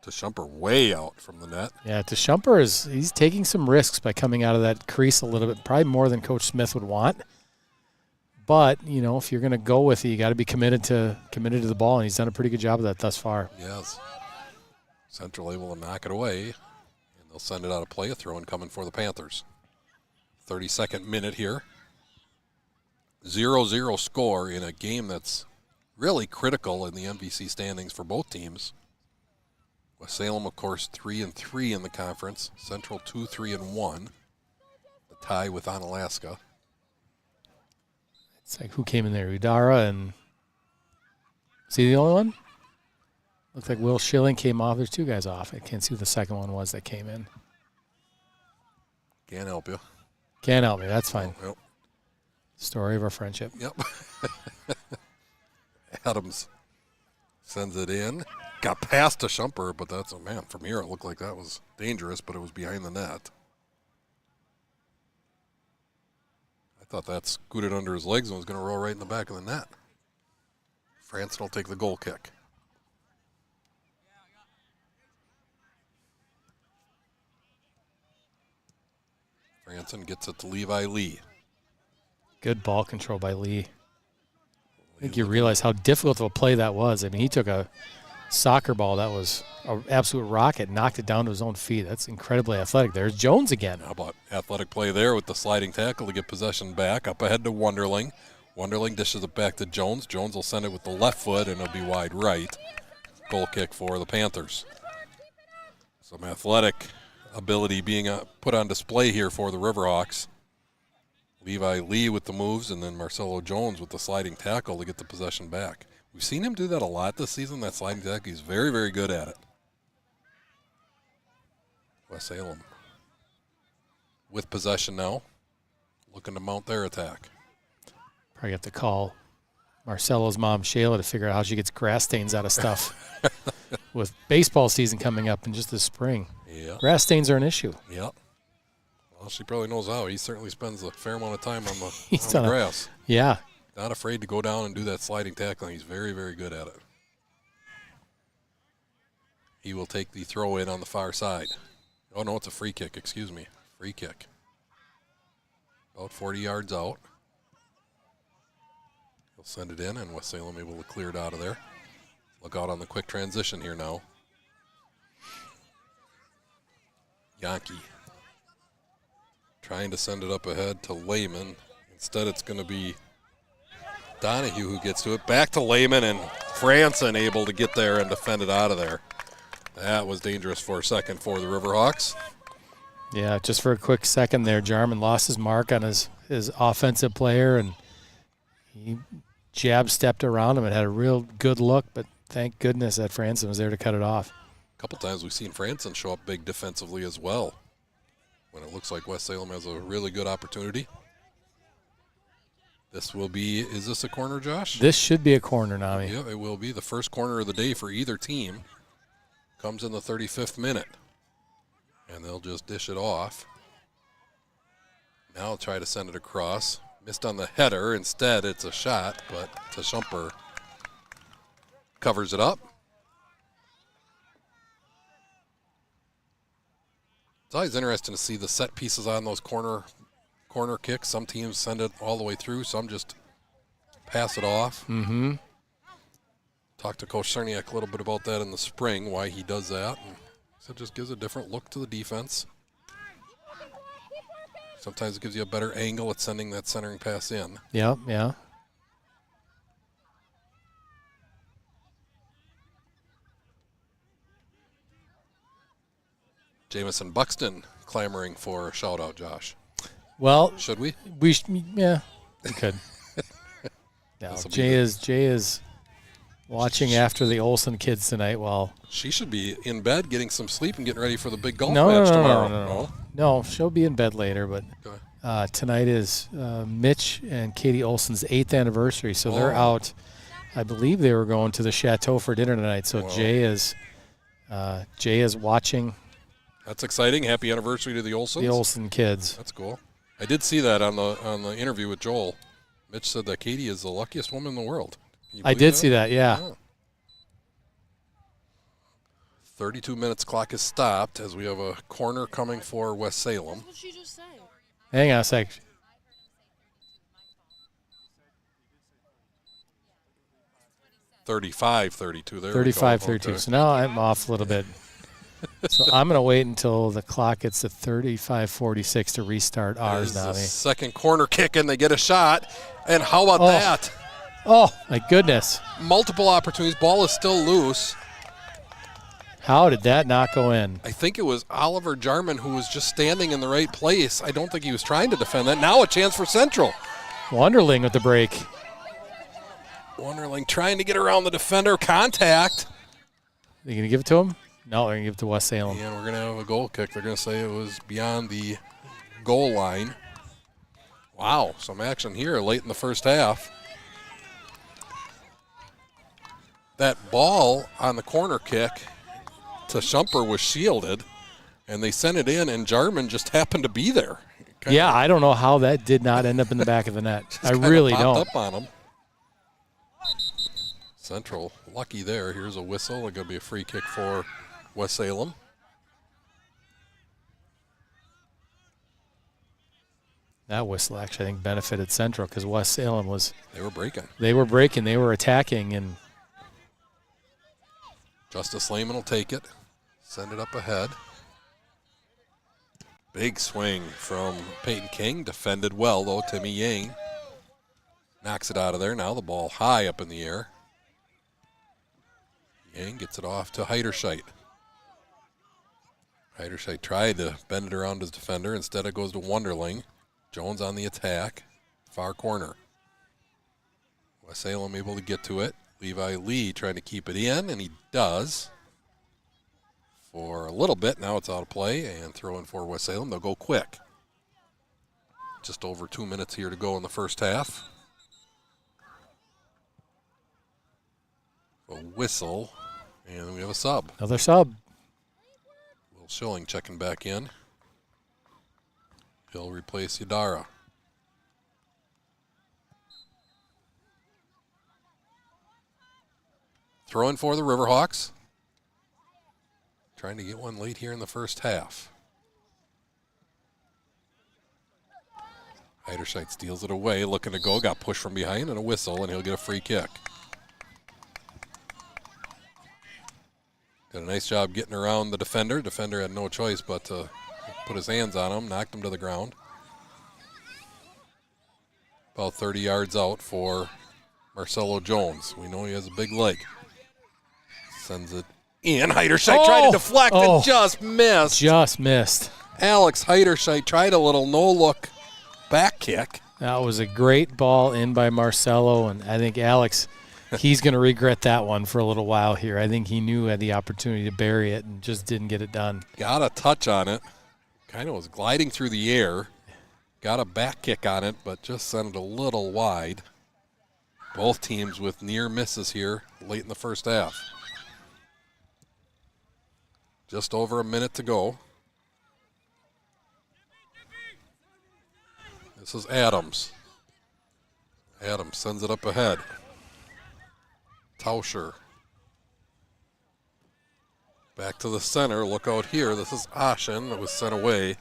To Shumper way out from the net. Yeah, to Shumper he's taking some risks by coming out of that crease a little bit, probably more than Coach Smith would want. But, you know, if you're going to go with it, you got to be committed to the ball, and he's done a pretty good job of that thus far. Yes. Central able to knock it away, and they'll send it out of play. A throw-in coming for the Panthers. 32nd minute here. 0-0 score in a game that's really critical in the MVC standings for both teams. West Salem, of course, 3-3 in the conference. Central 2-3-1. The tie with Onalaska. It's like who came in there? Udara and is he the only one? Looks like Will Schilling came off. There's two guys off. I can't see who the second one was that came in. Can't help you. Can't help me. That's fine. Yep. Story of our friendship. Yep. Adams sends it in. Got past to Shumper, but that's, man, from here it looked like that was dangerous, but it was behind the net. I thought that scooted under his legs and was going to roll right in the back of the net. Franson will take the goal kick. Franson gets it to Levi Lee. Good ball control by Lee. I think you realize how difficult of a play that was. I mean, he took a soccer ball that was an absolute rocket, knocked it down to his own feet. That's incredibly athletic. There's Jones again. How about athletic play there with the sliding tackle to get possession back. Up ahead to Wonderling. Wonderling dishes it back to Jones. Jones will send it with the left foot, and it'll be wide right. goal kick for the Panthers. Some athletic ability being put on display here for the Riverhawks. Levi Lee with the moves, and then Marcelo Jones with the sliding tackle to get the possession back. We've seen him do that a lot this season, that sliding tackle. He's very, very good at it. West Salem with possession now, looking to mount their attack. Probably have to call Marcelo's mom, Shayla, to figure out how she gets grass stains out of stuff. With baseball season coming up in just the spring. Yeah. Grass stains are an issue. Yep. Well, she probably knows how. He certainly spends a fair amount of time on the, He's on the grass. Yeah. Not afraid to go down and do that sliding tackling. He's very, very good at it. He will take the throw in on the far side. Oh, no, it's a free kick. Excuse me. Free kick. About 40 yards out. He'll send it in, and West Salem able to clear it out of there. Look out on the quick transition here now. Yankee trying to send it up ahead to Lehman. Instead, it's going to be Donahue who gets to it. Back to Lehman, and Franson able to get there and defend it out of there. That was dangerous for a second for the Riverhawks. Yeah, just for a quick second there, Jarman lost his mark on his offensive player, and he stepped around him and had a real good look, but thank goodness that Franson was there to cut it off. A couple times we've seen Franson show up big defensively as well when it looks like West Salem has a really good opportunity. This will be, is this a corner, Josh? This should be a corner, Nami. Yeah, it will be the first corner of the day for either team. Comes in the 35th minute. And they'll just dish it off. Now try to send it across. Missed on the header. Instead, it's a shot, but Tashumper covers it up. It's always interesting to see the set pieces on those corner kicks. Some teams send it all the way through. Some just pass it off. Mm-hmm. Talked to Coach Cerniak a little bit about that in the spring, why he does that. And so it just gives a different look to the defense. Sometimes it gives you a better angle at sending that centering pass in. Yeah, yeah. Jamison Buxton clamoring for a shout-out, Josh. Well, should we? We could. No, Jay is watching after the Olsen kids tonight while she should be in bed getting some sleep and getting ready for the big golf match tomorrow. No, she'll be in bed later, but tonight is Mitch and Katie Olsen's 8th anniversary, so they're out. I believe they were going to the Chateau for dinner tonight, so Jay is watching. That's exciting. Happy anniversary to the Olsens. The Olsen kids. That's cool. I did see that on the interview with Joel. Mitch said that Katie is the luckiest woman in the world. I did see that, yeah. 32 minutes clock is stopped as we have a corner coming for West Salem. What did she just say? Hang on a sec. 35-32. 35-32. So now I'm off a little bit. So I'm going to wait until the clock gets to 35-46 to restart ours, Nami. Second corner kick, and they get a shot. And how about that? Oh, my goodness. Multiple opportunities. Ball is still loose. How did that not go in? I think it was Oliver Jarman who was just standing in the right place. I don't think he was trying to defend that. Now a chance for Central. Wonderling with the break. Wonderling trying to get around the defender. Contact. Are you going to give it to him? No, they're going to give it to West Salem. And we're going to have a goal kick. They're going to say it was beyond the goal line. Wow, some action here late in the first half. That ball on the corner kick to Shumper was shielded, and they sent it in, and Jarman just happened to be there. Yeah, I don't know how that did not end up in the back of the net. I really don't. Up on him. Central lucky there. Here's a whistle. It's going to be a free kick for West Salem. That whistle actually, I think, benefited Central because West Salem was. They were breaking. They were breaking. They were attacking. And Justice Lehman will take it. Send it up ahead. Big swing from Peyton King. Defended well, though. Timmy Yang knocks it out of there. Now the ball high up in the air. And gets it off to Heiderscheit. Heiderscheit tried to bend it around his defender. Instead, it goes to Wonderling. Jones on the attack. Far corner. West Salem able to get to it. Levi Lee trying to keep it in, and he does. For a little bit, now it's out of play, and throw in for West Salem. They'll go quick. Just over 2 minutes here to go in the first half. A whistle, and we have a sub. Another sub. Will Schilling checking back in. He'll replace Yadara. Throwing for the Riverhawks. Trying to get one late here in the first half. Heiderscheit steals it away, looking to go. Got pushed from behind and a whistle, and he'll get a free kick. Did a nice job getting around the defender. Defender had no choice but to put his hands on him, knocked him to the ground. About 30 yards out for Marcelo Jones. We know he has a big leg. Sends it in. Heiderscheit tried to deflect and just missed. Just missed. Alex Heiderscheit tried a little no-look back kick. That was a great ball in by Marcelo, and I think Alex, he's going to regret that one for a little while here. I think he knew he had the opportunity to bury it and just didn't get it done. Got a touch on it. Kind of was gliding through the air. Got a back kick on it, but just sent it a little wide. Both teams with near misses here late in the first half. Just over a minute to go. This is Adams. Adams sends it up ahead. Tauscher. Back to the center. Look out here. This is Ashen that was sent away.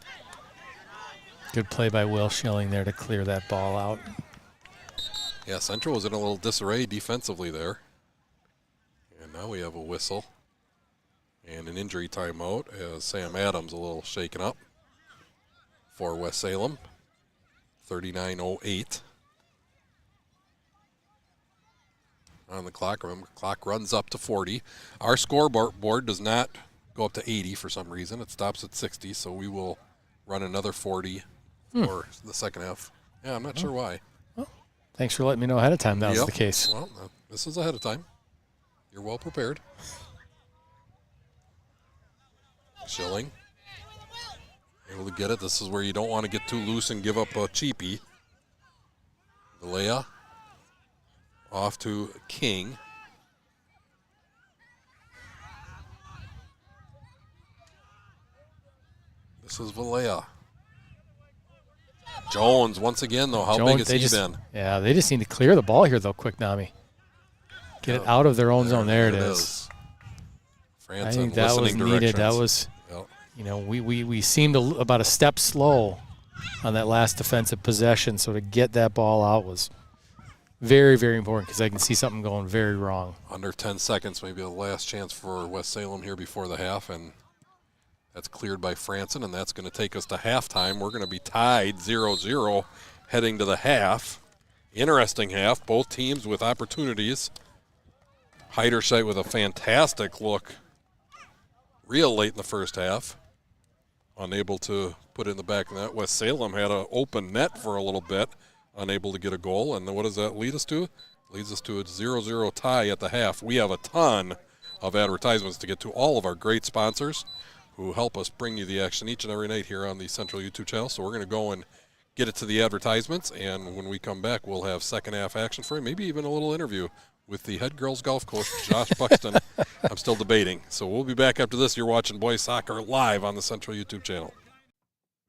Good play by Will Schilling there to clear that ball out. Yeah, Central was in a little disarray defensively there. And now we have a whistle. And an injury timeout as Sam Adams a little shaken up for West Salem. 39:08 on the clock. Remember, clock runs up to 40. Our scoreboard does not go up to 80 for some reason. It stops at 60, so we will run another 40 for the second half. Yeah, I'm not sure why. Well, thanks for letting me know ahead of time that was the case. Well, this is ahead of time. You're well prepared. Schilling. Able to get it. This is where you don't want to get too loose and give up a cheapie. Valea off to King. This is Valea. Jones once again, though. How big has he been? Yeah, they just need to clear the ball here, though, quick, Nami. Get it out of their own zone. There it is. I think that was needed. That was, you know, we seemed about a step slow on that last defensive possession, so to get that ball out was very, very important because I can see something going very wrong. Under 10 seconds, maybe the last chance for West Salem here before the half, and that's cleared by Franson, and that's going to take us to halftime. We're going to be tied 0-0 heading to the half. Interesting half, both teams with opportunities. Heiderscheit with a fantastic look real late in the first half. Unable to put it in the back of the net. West Salem had an open net for a little bit, unable to get a goal. And what does that lead us to? Leads us to a 0-0 tie at the half. We have a ton of advertisements to get to. All of our great sponsors who help us bring you the action each and every night here on the Central YouTube channel. So we're going to go and get it to the advertisements. And when we come back, we'll have second half action for you, maybe even a little interview with the head girls golf coach, Josh Buxton. I'm still debating. So we'll be back after this. You're watching Boys Soccer live on the Central YouTube channel.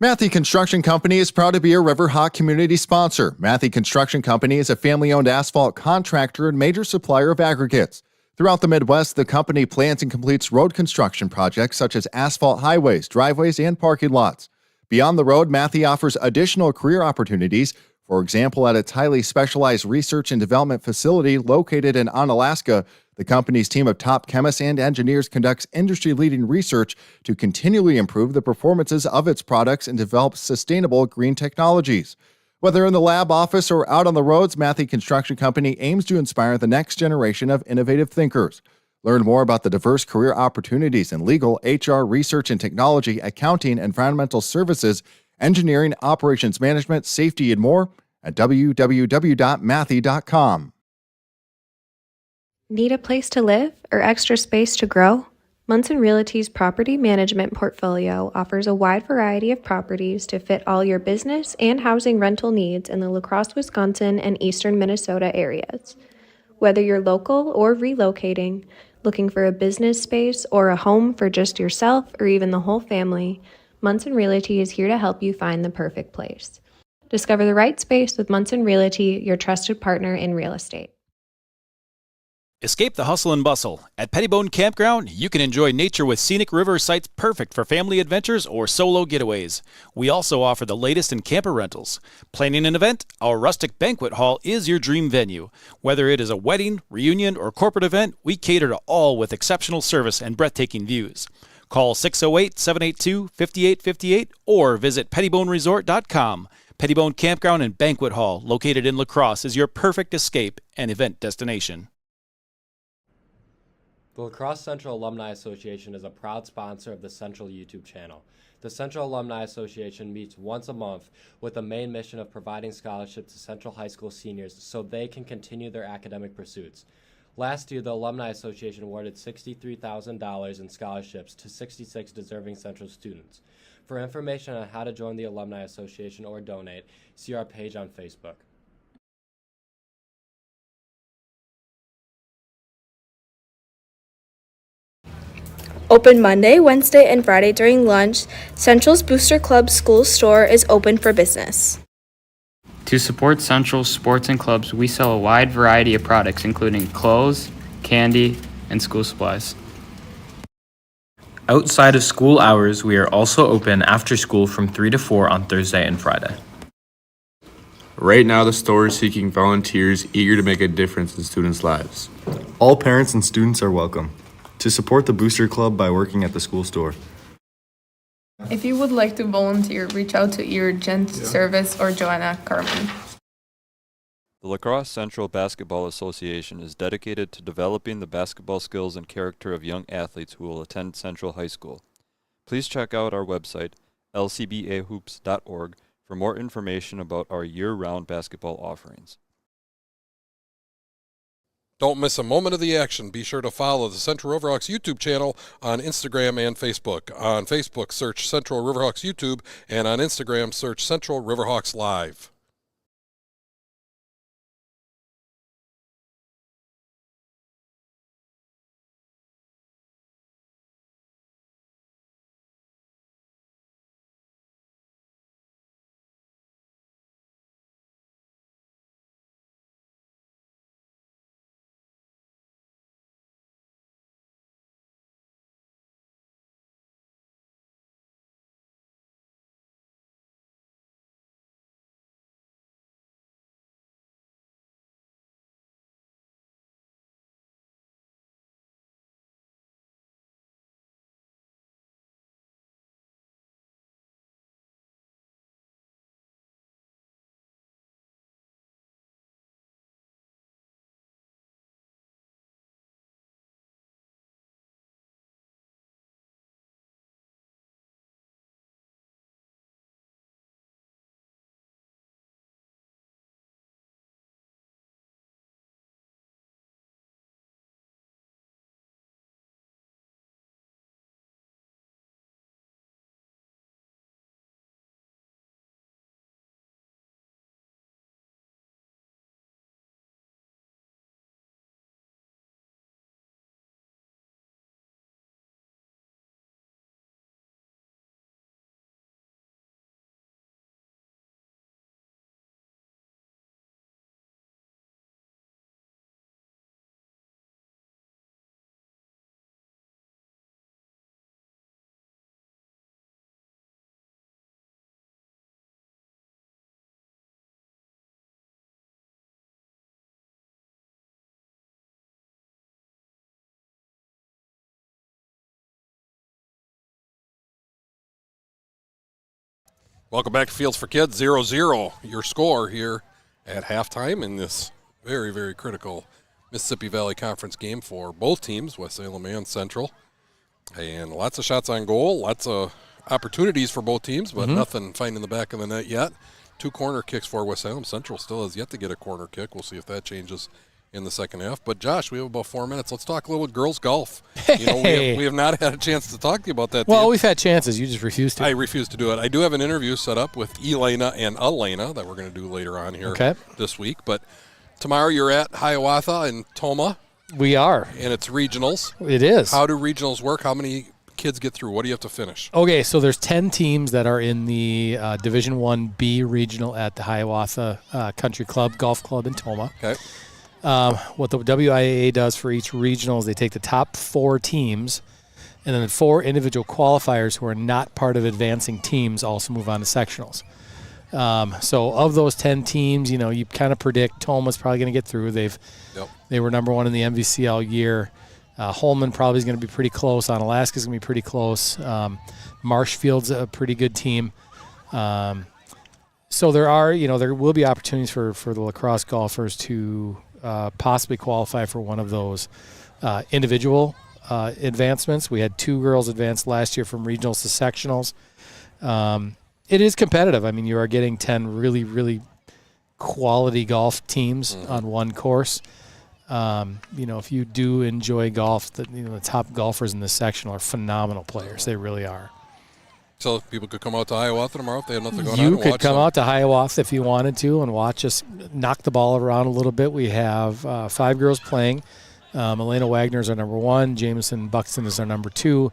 Matthey Construction Company is proud to be a Riverhawk community sponsor. Matthey Construction Company is a family-owned asphalt contractor and major supplier of aggregates. Throughout the Midwest, the company plans and completes road construction projects such as asphalt highways, driveways, and parking lots. Beyond the road, Matthey offers additional career opportunities. For example, at its highly specialized research and development facility located in Onalaska, the company's team of top chemists and engineers conducts industry-leading research to continually improve the performances of its products and develop sustainable green technologies. Whether in the lab, office, or out on the roads, Matthey Construction Company aims to inspire the next generation of innovative thinkers. Learn more about the diverse career opportunities in legal, HR, research and technology, accounting, environmental services, engineering, operations management, safety, and more at www.mathy.com. Need a place to live or extra space to grow? Munson Realty's property management portfolio offers a wide variety of properties to fit all your business and housing rental needs in the La Crosse, Wisconsin and eastern Minnesota areas. Whether you're local or relocating, looking for a business space or a home for just yourself or even the whole family, Munson Realty is here to help you find the perfect place. Discover the right space with Munson Realty, your trusted partner in real estate. Escape the hustle and bustle. At Pettibone Campground, you can enjoy nature with scenic river sites perfect for family adventures or solo getaways. We also offer the latest in camper rentals. Planning an event? Our rustic banquet hall is your dream venue. Whether it is a wedding, reunion, or corporate event, we cater to all with exceptional service and breathtaking views. Call 608-782-5858 or visit pettiboneresort.com. Pettibone Campground and Banquet Hall, located in La Crosse, is your perfect escape and event destination. The La Crosse Central Alumni Association is a proud sponsor of the Central YouTube channel. The Central Alumni Association meets once a month with the main mission of providing scholarships to Central High School seniors so they can continue their academic pursuits. Last year, the Alumni Association awarded $63,000 in scholarships to 66 deserving Central students. For information on how to join the Alumni Association or donate, see our page on Facebook. Open Monday, Wednesday, and Friday during lunch, Central's Booster Club school store is open for business. To support Central's sports and clubs, we sell a wide variety of products including clothes, candy, and school supplies. Outside of school hours, we are also open after school from 3 to 4 on Thursday and Friday. Right now, the store is seeking volunteers eager to make a difference in students' lives. All parents and students are welcome to support the Booster Club by working at the school store. If you would like to volunteer, reach out to either Jen Service or Joanna Carmen. The La Crosse Central Basketball Association is dedicated to developing the basketball skills and character of young athletes who will attend Central High School. Please check out our website, lcbahoops.org, for more information about our year-round basketball offerings. Don't miss a moment of the action. Be sure to follow the Central Riverhawks YouTube channel on Instagram and Facebook. On Facebook, search Central Riverhawks YouTube, and on Instagram, search Central Riverhawks Live. Welcome back to Fields for Kids, 0-0. Your score here at halftime in this very, very critical Mississippi Valley Conference game for both teams, West Salem and Central. And lots of shots on goal, lots of opportunities for both teams, but nothing finding the back of the net yet. 2 corner kicks for West Salem. Central still has yet to get a corner kick. We'll see if that changes in the second half. But, Josh, we have about 4 minutes. Let's talk a little girls golf. You know, we have not had a chance to talk to you about that. Well, we've had chances. You just refused to. I refuse to do it. I do have an interview set up with Elena and Elena that we're going to do later on here this week. But tomorrow you're at Hiawatha in Toma. We are. And it's regionals. It is. How do regionals work? How many kids get through? What do you have to finish? Okay, so there's 10 teams that are in the Division 1B regional at the Hiawatha Country Club, Golf Club in Toma. Okay. What the WIAA does for each regional is they take the top 4 teams, and then 4 individual qualifiers who are not part of advancing teams also move on to sectionals. So of those 10 teams, you know, you kind of predict Toma's probably going to get through. They were number 1 in the MVC all year. Holman probably is going to be pretty close. Onalaska's going to be pretty close. Marshfield's a pretty good team. So there will be opportunities for the lacrosse golfers to possibly qualify for one of those individual advancements. We had 2 girls advance last year from regionals to sectionals. It is competitive. I mean, you are getting 10 really, really quality golf teams on one course. You know, if you do enjoy golf, the top golfers in this section are phenomenal players. They really are. So people could come out to Hiawatha tomorrow if they have nothing going on. You could come out to Hiawatha if you wanted to and watch us knock the ball around a little bit. We have 5 girls playing. Elena Wagner is our number 1. Jameson Buxton is our number 2.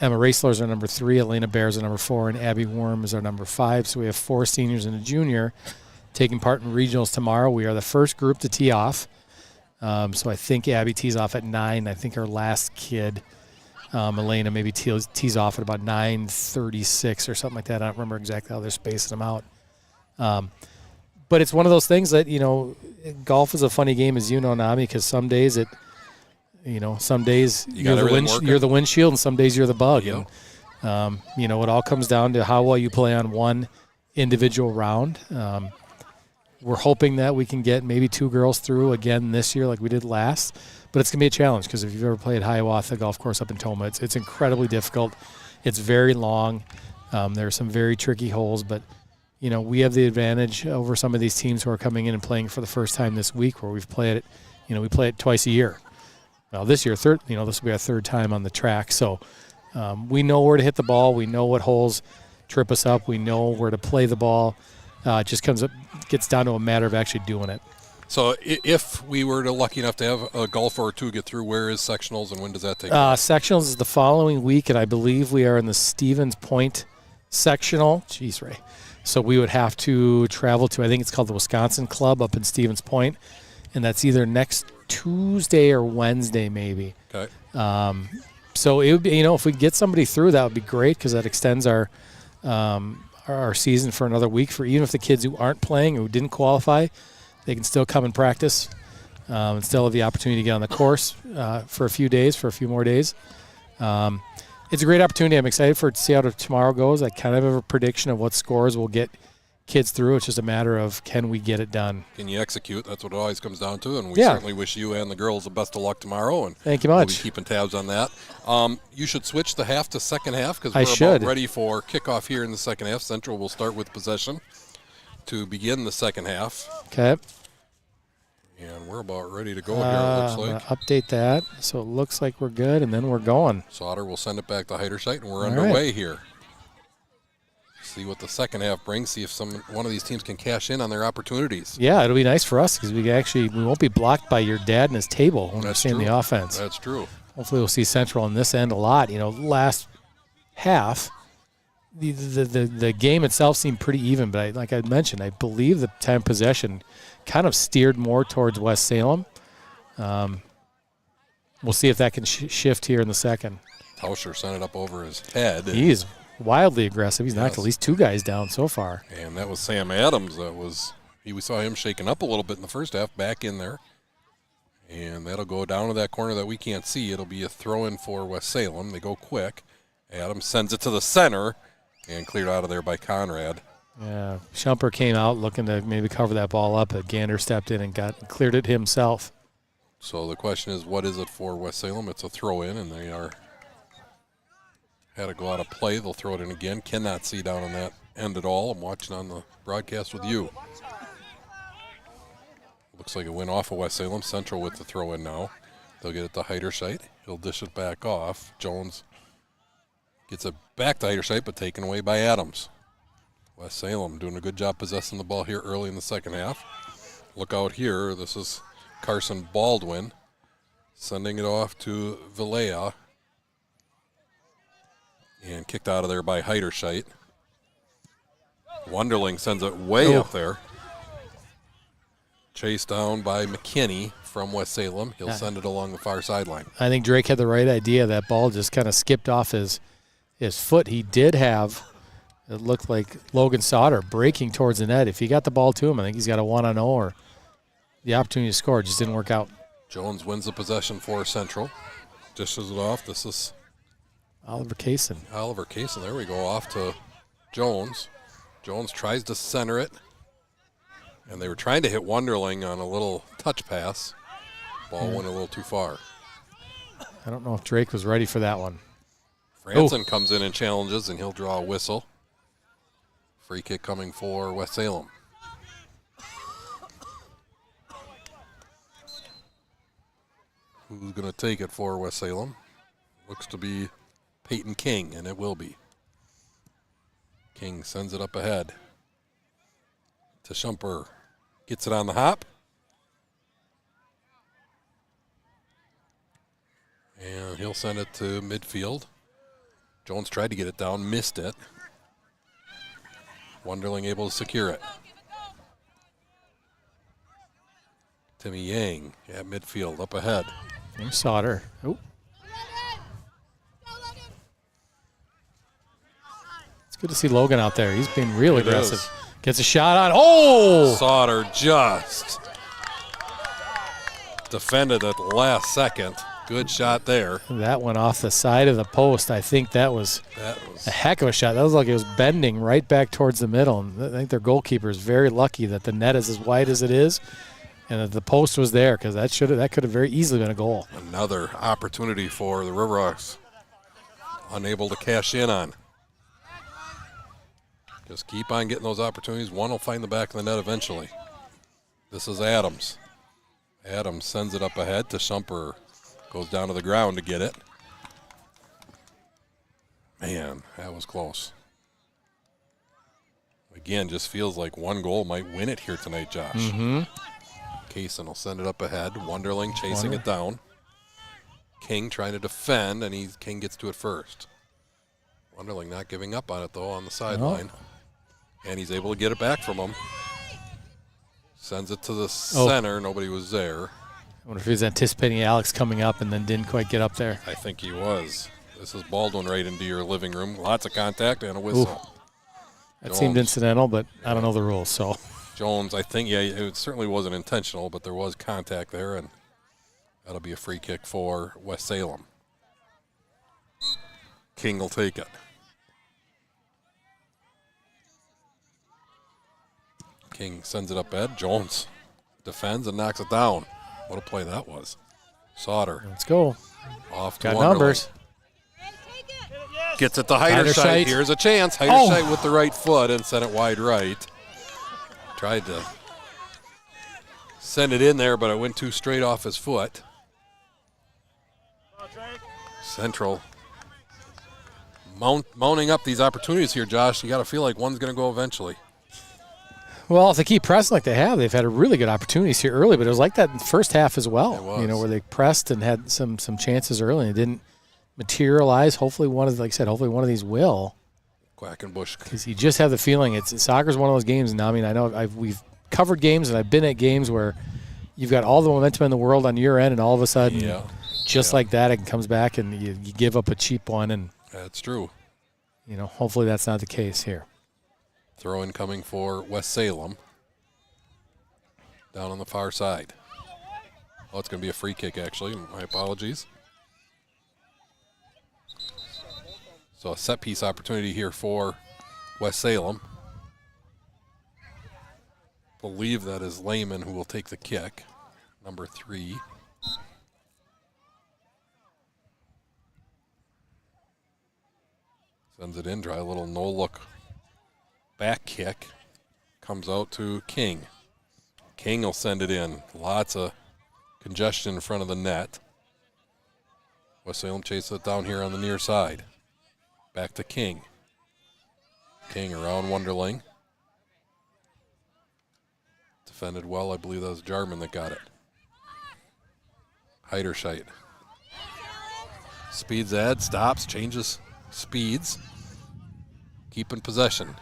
Emma Raisler is our number 3. Elena Bear is our number 4. And Abby Worm is our number 5. So we have 4 seniors and a junior taking part in regionals tomorrow. We are the first group to tee off. So I think Abby tees off at 9. I think our last kid, Elena, maybe tees off at about 9:36 or something like that. I don't remember exactly how they're spacing them out. But it's one of those things that, you know, golf is a funny game, as you know, Nami, because some days some days you're the windshield and some days you're the bug. Yep. And, you know, it all comes down to how well you play on one individual round. We're hoping that we can get maybe 2 girls through again this year like we did last. But it's going to be a challenge because if you've ever played Hiawatha Golf Course up in Toma, it's incredibly difficult. It's very long. There are some very tricky holes. But, you know, we have the advantage over some of these teams who are coming in and playing for the first time this week where we've played it. You know, we play it twice a year. Well, this year, this will be our 3rd time on the track. So we know where to hit the ball. We know what holes trip us up. We know where to play the ball. It just gets down to a matter of actually doing it. So if we were lucky enough to have a golfer or 2 get through, where is sectionals and when does that take place? Sectionals is the following week, and I believe we are in the Stevens Point sectional. Jeez, Ray. So we would have to travel to, I think it's called the Wisconsin Club up in Stevens Point, and that's either next Tuesday or Wednesday maybe. Okay. So it would be, if we get somebody through, that would be great because that extends our season for another week. For even if the kids who aren't playing, who didn't qualify, they can still come and practice and still have the opportunity to get on the course for a few more days. It's a great opportunity. I'm excited to see how tomorrow goes. I kind of have a prediction of what scores will get kids through. It's just a matter of can we get it done. Can you execute? That's what it always comes down to. And we certainly wish you and the girls the best of luck tomorrow. And thank you much. We'll be keeping tabs on that. You should switch the half to second half because we're about ready for kickoff here in the second half. Central will start with possession to begin the second half. Okay. And we're about ready to go here, it looks like. Update that. So it looks like we're good, and then we're going. Sauter will send it back to Heidersight, and we're underway here. See what the second half brings, see if one of these teams can cash in on their opportunities. Yeah, it'll be nice for us because we won't be blocked by your dad and his table when we're seeing the offense. That's true. Hopefully we'll see Central on this end a lot. Last half, the game itself seemed pretty even, but like I mentioned, I believe the time of possession kind of steered more towards West Salem. We'll see if that can shift here in the second. Tauscher sent it up over his head. He's wildly aggressive. He's knocked at least 2 guys down so far. And that was Sam Adams. We saw him shaking up a little bit in the first half, back in there. And that'll go down to that corner that we can't see. It'll be a throw-in for West Salem. They go quick. Adams sends it to the center and cleared out of there by Conrad. Yeah, Shumper came out looking to maybe cover that ball up, but Gander stepped in and cleared it himself. So the question is, what is it for West Salem? It's a throw-in, and they had to go out of play. They'll throw it in again. Cannot see down on that end at all. I'm watching on the broadcast with you. Looks like it went off of West Salem. Central with the throw-in now. They'll get it to Heiderscheid. He'll dish it back off. Jones gets it back to Heiderscheid, but taken away by Adams. West Salem doing a good job possessing the ball here early in the second half. Look out here. This is Carson Baldwin sending it off to Vilea. And kicked out of there by Heiderscheid. Wonderling sends it way up there. Chased down by McKinney from West Salem. He'll send it along the far sideline. I think Drake had the right idea. That ball just kind of skipped off his foot. He did have, it looked like Logan Sauter breaking towards the net. If he got the ball to him, I think he's got a 1-on-0 or the opportunity to score. It just didn't work out. Jones wins the possession for Central. Dishes it off. This is Oliver Kaysen. Oliver Kaysen. There we go. Off to Jones. Jones tries to center it. And they were trying to hit Wonderling on a little touch pass. Ball went a little too far. I don't know if Drake was ready for that one. Franson comes in and challenges, and he'll draw a whistle. Free kick coming for West Salem. Who's going to take it for West Salem? Looks to be Peyton King, and it will be. King sends it up ahead to Shumper. Gets it on the hop. And he'll send it to midfield. Jones tried to get it down, missed it. Wonderling able to secure it. Timmy Yang at midfield, up ahead. There's Sauter. Oh. It's good to see Logan out there. He's been real aggressive. Gets a shot on. Oh! Sauter just defended at the last second. Good shot there. That went off the side of the post. I think that was a heck of a shot. That was like it was bending right back towards the middle. And I think their goalkeeper is very lucky that the net is as wide as it is and that the post was there, because that could have very easily been a goal. Another opportunity for the Riverhawks. Unable to cash in on. Just keep on getting those opportunities. One will find the back of the net eventually. This is Adams. Adams sends it up ahead to Shumper. Goes down to the ground to get it. Man, that was close. Again, just feels like one goal might win it here tonight, Josh. Mm-hmm. Kaysen will send it up ahead. Wonderling chasing it down. King trying to defend, and King gets to it first. Wonderling not giving up on it, though, on the sideline. And he's able to get it back from him. Sends it to the center. Nobody was there. I wonder if he was anticipating Alex coming up and then didn't quite get up there. I think he was. This is Baldwin right into your living room. Lots of contact and a whistle. That Jones seemed incidental, but I don't know the rules. So Jones, I think, it certainly wasn't intentional, but there was contact there, and that'll be a free kick for West Salem. King will take it. King sends it up ahead. Jones defends and knocks it down. What a play that was. Sauter. Let's go. Off to Got Wonderling. Numbers. Gets it to Heiderscheid. Here's a chance. Heiderscheid with the right foot and sent it wide right. Tried to send it in there, but it went too straight off his foot. Central mounting up these opportunities here, Josh. You got to feel like one's going to go eventually. Well, if they keep pressing like they have, they've had a really good opportunities here early, but it was like that in the first half as well. It was. You know, where they pressed and had some chances early and it didn't materialize. Hopefully one of these will. Quackenbush. Because you just have the feeling soccer's one of those games. Now, I mean, I know we've covered games and I've been at games where you've got all the momentum in the world on your end, and all of a sudden, like that, it comes back and you give up a cheap one. And that's true. You know, hopefully that's not the case here. Throw in coming for West Salem. Down on the far side. Oh, it's going to be a free kick, actually. My apologies. So a set piece opportunity here for West Salem. Believe that is Lehman who will take the kick. Number 3. Sends it in, try a little no-look back kick. Comes out to King. King will send it in. Lots of congestion in front of the net. West Salem chases it down here on the near side. Back to King. King around Wonderling. Defended well. I believe that was Jarman that got it. Heiderscheit. Speeds ahead, stops, changes speeds. Keeping possession.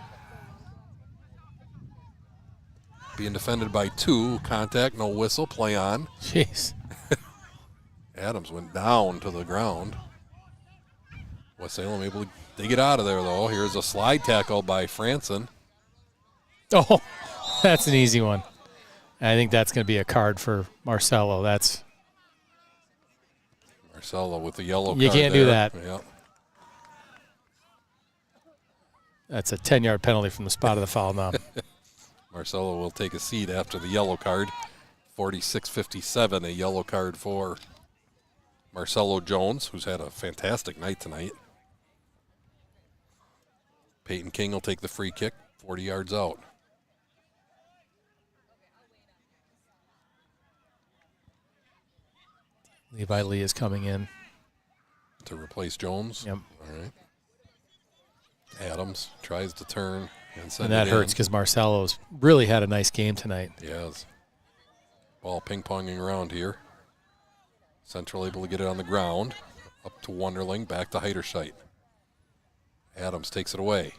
Being defended by 2. Contact, no whistle, play on. Jeez. Adams went down to the ground. West Salem able to dig it out of there, though. Here's a slide tackle by Franson. Oh, that's an easy one. I think that's going to be a card for Marcelo. That's Marcelo with the yellow card. You can't do that. Yep. That's a 10-yard penalty from the spot of the foul now. Marcelo will take a seat after the yellow card. 46-57, a yellow card for Marcelo Jones, who's had a fantastic night tonight. Peyton King will take the free kick, 40 yards out. Levi Lee is coming in to replace Jones. Yep. All right. Adams tries to turn and send and that it hurts in. because Marcelo's really had a nice game tonight. Yes. Ball ping-ponging around here. Central able to get it on the ground. Up to Wonderling, back to Heiderscheit. Adams takes it away.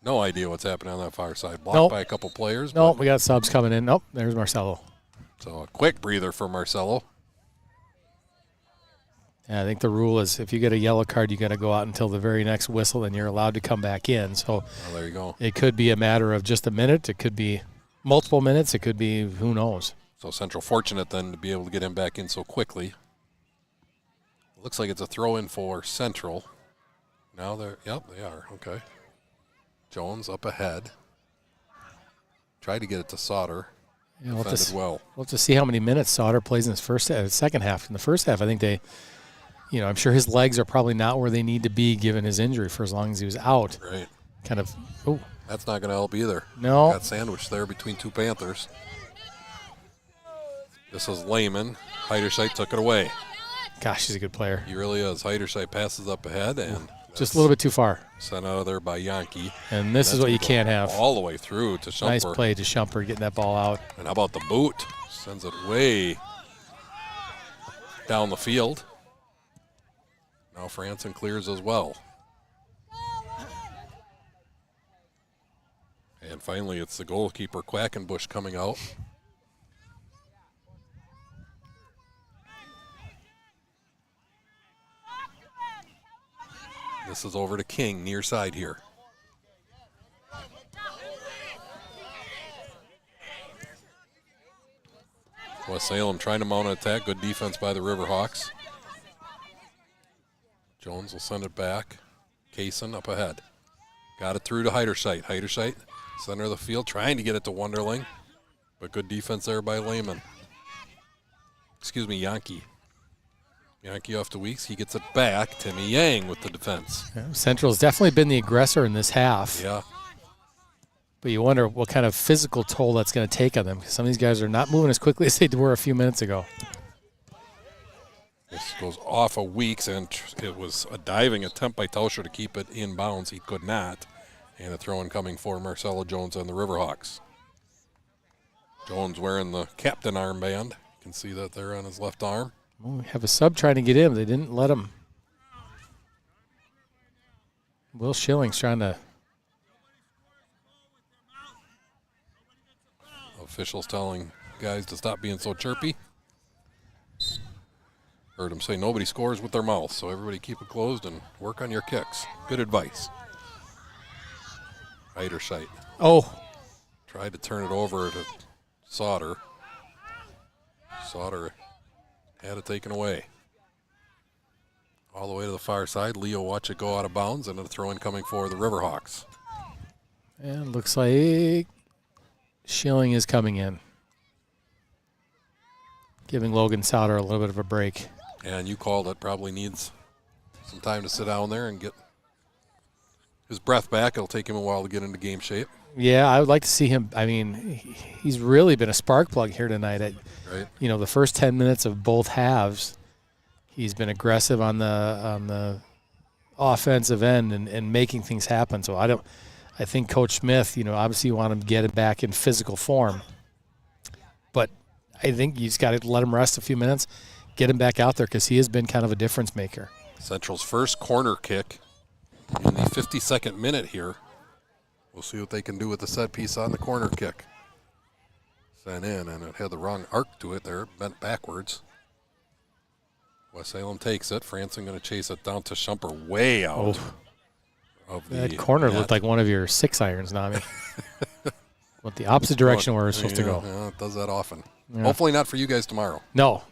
No idea what's happening on that far side. Blocked by a couple players. Nope, we got subs coming in. Nope, there's Marcelo. So a quick breather for Marcelo. Yeah, I think the rule is if you get a yellow card, you got to go out until the very next whistle, and you're allowed to come back in. So there you go. It could be a matter of just a minute. It could be multiple minutes. It could be who knows. So Central fortunate then to be able to get him back in so quickly. Looks like it's a throw-in for Central. Now they're, yep, they are, okay. Jones up ahead. Tried to get it to Sauter. Yeah, Defended well. We'll have to see how many minutes Sauter plays in his second half. In the first half, I think they, I'm sure his legs are probably not where they need to be given his injury for as long as he was out. Right. Kind of, oh. That's not going to help either. No. Got sandwiched there between 2 Panthers. This is Lehman. Heiderscheit took it away. Gosh, he's a good player. He really is. Heiderscheit passes up ahead and just a little bit too far. Sent out of there by Yankee. And this is what you can't have. All the way through to Shumper. Nice play to Shumper getting that ball out. And how about the boot? Sends it way down the field. Now Franson clears as well. And finally, it's the goalkeeper, Quackenbush, coming out. This is over to King, near side here. West Salem trying to mount an attack. Good defense by the Riverhawks. Jones will send it back. Kaysen up ahead. Got it through to Heiderscheit. Heiderscheit, center of the field, trying to get it to Wonderling. But good defense there by Lehman. Excuse me, Yankee. Yankee off to Weeks. He gets it back. Timmy Yang with the defense. Yeah, Central's definitely been the aggressor in this half. Yeah. But you wonder what kind of physical toll that's going to take on them, because some of these guys are not moving as quickly as they were a few minutes ago. This goes off of Weeks, and it was a diving attempt by Tauscher to keep it in bounds. He could not. And a throw-in coming for Marcelo Jones and the Riverhawks. Jones wearing the captain armband. You can see that there on his left arm. Well, we have a sub trying to get in. They didn't let him. Will Schilling's trying to. Officials telling guys to stop being so chirpy. Heard him say nobody scores with their mouth, so everybody keep it closed and work on your kicks. Good advice. Heiderscheit. Oh. Tried to turn it over to Sauter. Sauter had it taken away. All the way to the far side. Leo watch it go out of bounds, and a throw-in coming for the Riverhawks. And looks like Schilling is coming in, giving Logan Sauter a little bit of a break. And you called it, probably needs some time to sit down there and get his breath back. It'll take him a while to get into game shape. Yeah, I would like to see him. I mean, he's really been a spark plug here tonight. Right. You know, the first 10 minutes of both halves, he's been aggressive on the offensive end and making things happen. So I think Coach Smith, you know, obviously you want him to get it back in physical form. But I think you just got to let him rest a few minutes, get him back out there because he has been kind of a difference maker. Central's first corner kick in the 52nd minute here. We'll see what they can do with the set piece on the corner kick. Sent in, and it had the wrong arc to it there, bent backwards. West Salem takes it. Franson going to chase it down to Shumper way out of the That corner net. looked like one of your 6-irons, Nami. Went the opposite direction where we're supposed to go. Yeah, it does that often. Yeah. Hopefully not for you guys tomorrow. No.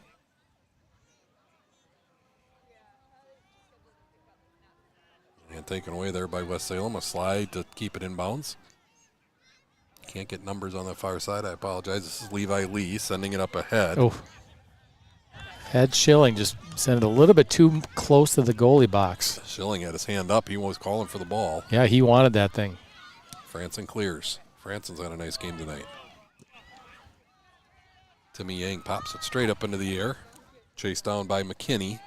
And taken away there by West Salem. A slide to keep it in bounds. Can't get numbers on the far side. I apologize. This is Levi Lee sending it up ahead. Oh. Had Schilling just sent it a little bit too close to the goalie box. Schilling had his hand up. He was calling for the ball. Yeah, he wanted that thing. Franson clears. Franson's had a nice game tonight. Timmy Yang pops it straight up into the air. Chased down by McKinney.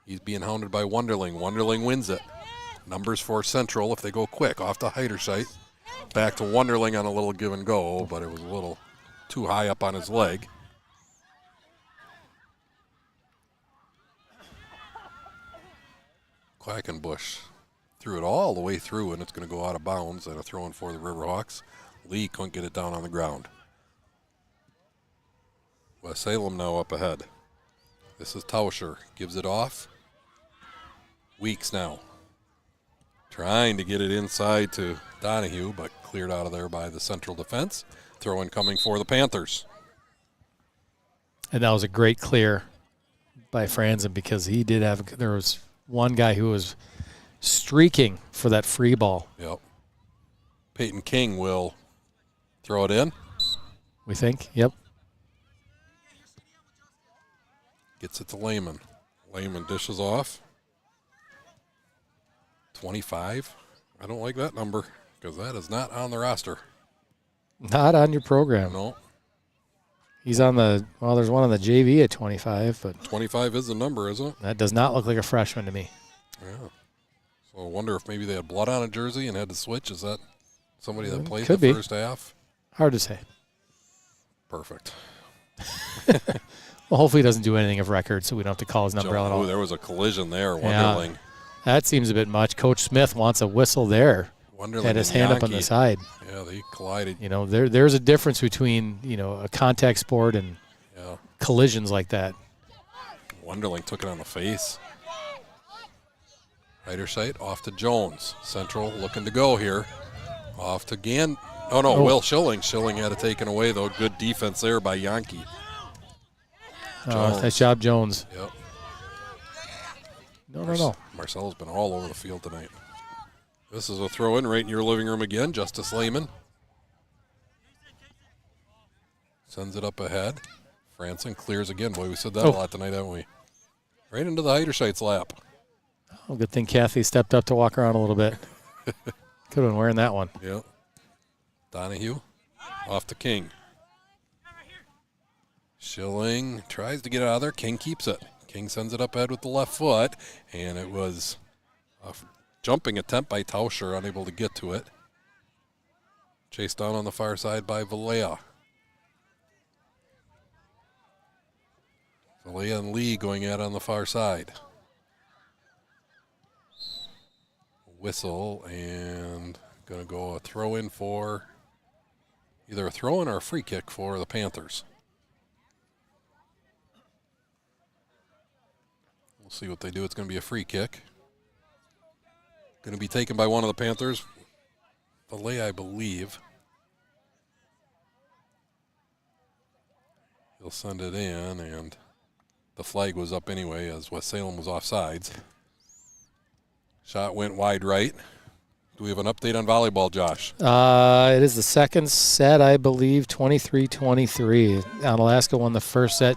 He's being hounded by Wonderling. Wonderling wins it. Numbers for Central if they go quick. Off to Heiderscheit. Back to Wonderling on a little give and go, but it was a little too high up on his leg. Quackenbush threw it all the way through, and it's going to go out of bounds and a throw-in for the Riverhawks. Lee couldn't get it down on the ground. West Salem now up ahead. This is Tauscher. Gives it off. Weeks now. Trying to get it inside to Donahue, but cleared out of there by the Central defense. Throw-in coming for the Panthers. And that was a great clear by Franzen because he did have – there was one guy who was streaking for that free ball. Yep. Peyton King will throw it in. We think? Yep. Gets it to Lehman. Lehman dishes off. 25. I don't like that number because that is not on the roster. Not on your program. No. He's on the – well, there's one on the JV at 25, but 25 is the number, isn't it? that does not look like a freshman to me. Yeah. So I wonder if maybe they had blood on a jersey and had to switch. Is that somebody that played Could the be. first half? Hard to say. Perfect. Well, hopefully he doesn't do anything of record, so we don't have to call his number out at all. There was a collision there. Yeah. Wonderling. That seems a bit much. Coach Smith wants a whistle there. Wonderling Had his and hand up on Yankee. the side. Yeah, they collided. You know, there's a difference between, you know, a contact sport and collisions like that. Wonderling took it on the face. Heiderscheit off to Jones. Central looking to go here. Off to Will Schilling. Schilling had it taken away, though. Good defense there by Yankee. Nice job, Jones. Yep. No. Marcelo's been all over the field tonight. This is a throw-in right in your living room again. Justice Lehman sends it up ahead. Franson clears again. Boy, we said that a lot tonight, haven't we? Right into the Heiderscheid's lap. Oh, good thing Kathy stepped up to walk around a little bit. Could have been wearing that one. Yep. Donahue off to King. Schilling tries to get it out of there. King keeps it. King sends it up ahead with the left foot, and it was a jumping attempt by Tauscher, unable to get to it. Chased down on the far side by Valea. Valea and Lee going at it on the far side. Whistle, and going to go a throw-in for either a throw-in or a free kick for the Panthers. We'll see what they do. It's going to be a free kick. Going to be taken by one of the Panthers. Valet, I believe. He'll send it in, and the flag was up anyway as West Salem was offsides. Shot went wide right. Do we have an update on volleyball, Josh? It is the second set, I believe, 23-23. Alaska won the first set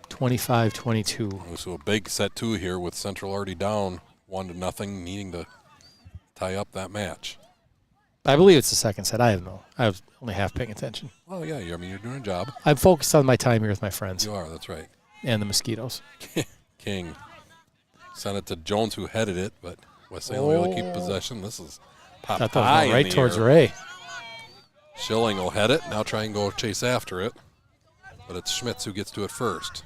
25-22. So a big set 2 here with Central already down 1-0, needing to tie up that match. I believe it's the second set. I don't know. I was only half paying attention. Well, yeah, I mean, you're doing a job. I'm focused on my time here with my friends. You are, that's right. And the mosquitoes. King sent it to Jones, who headed it, but West Salem will keep possession. This is pop That was high going right in the towards air. Ray. Schilling will head it. Now try and go chase after it. But it's Schmitz who gets to it first.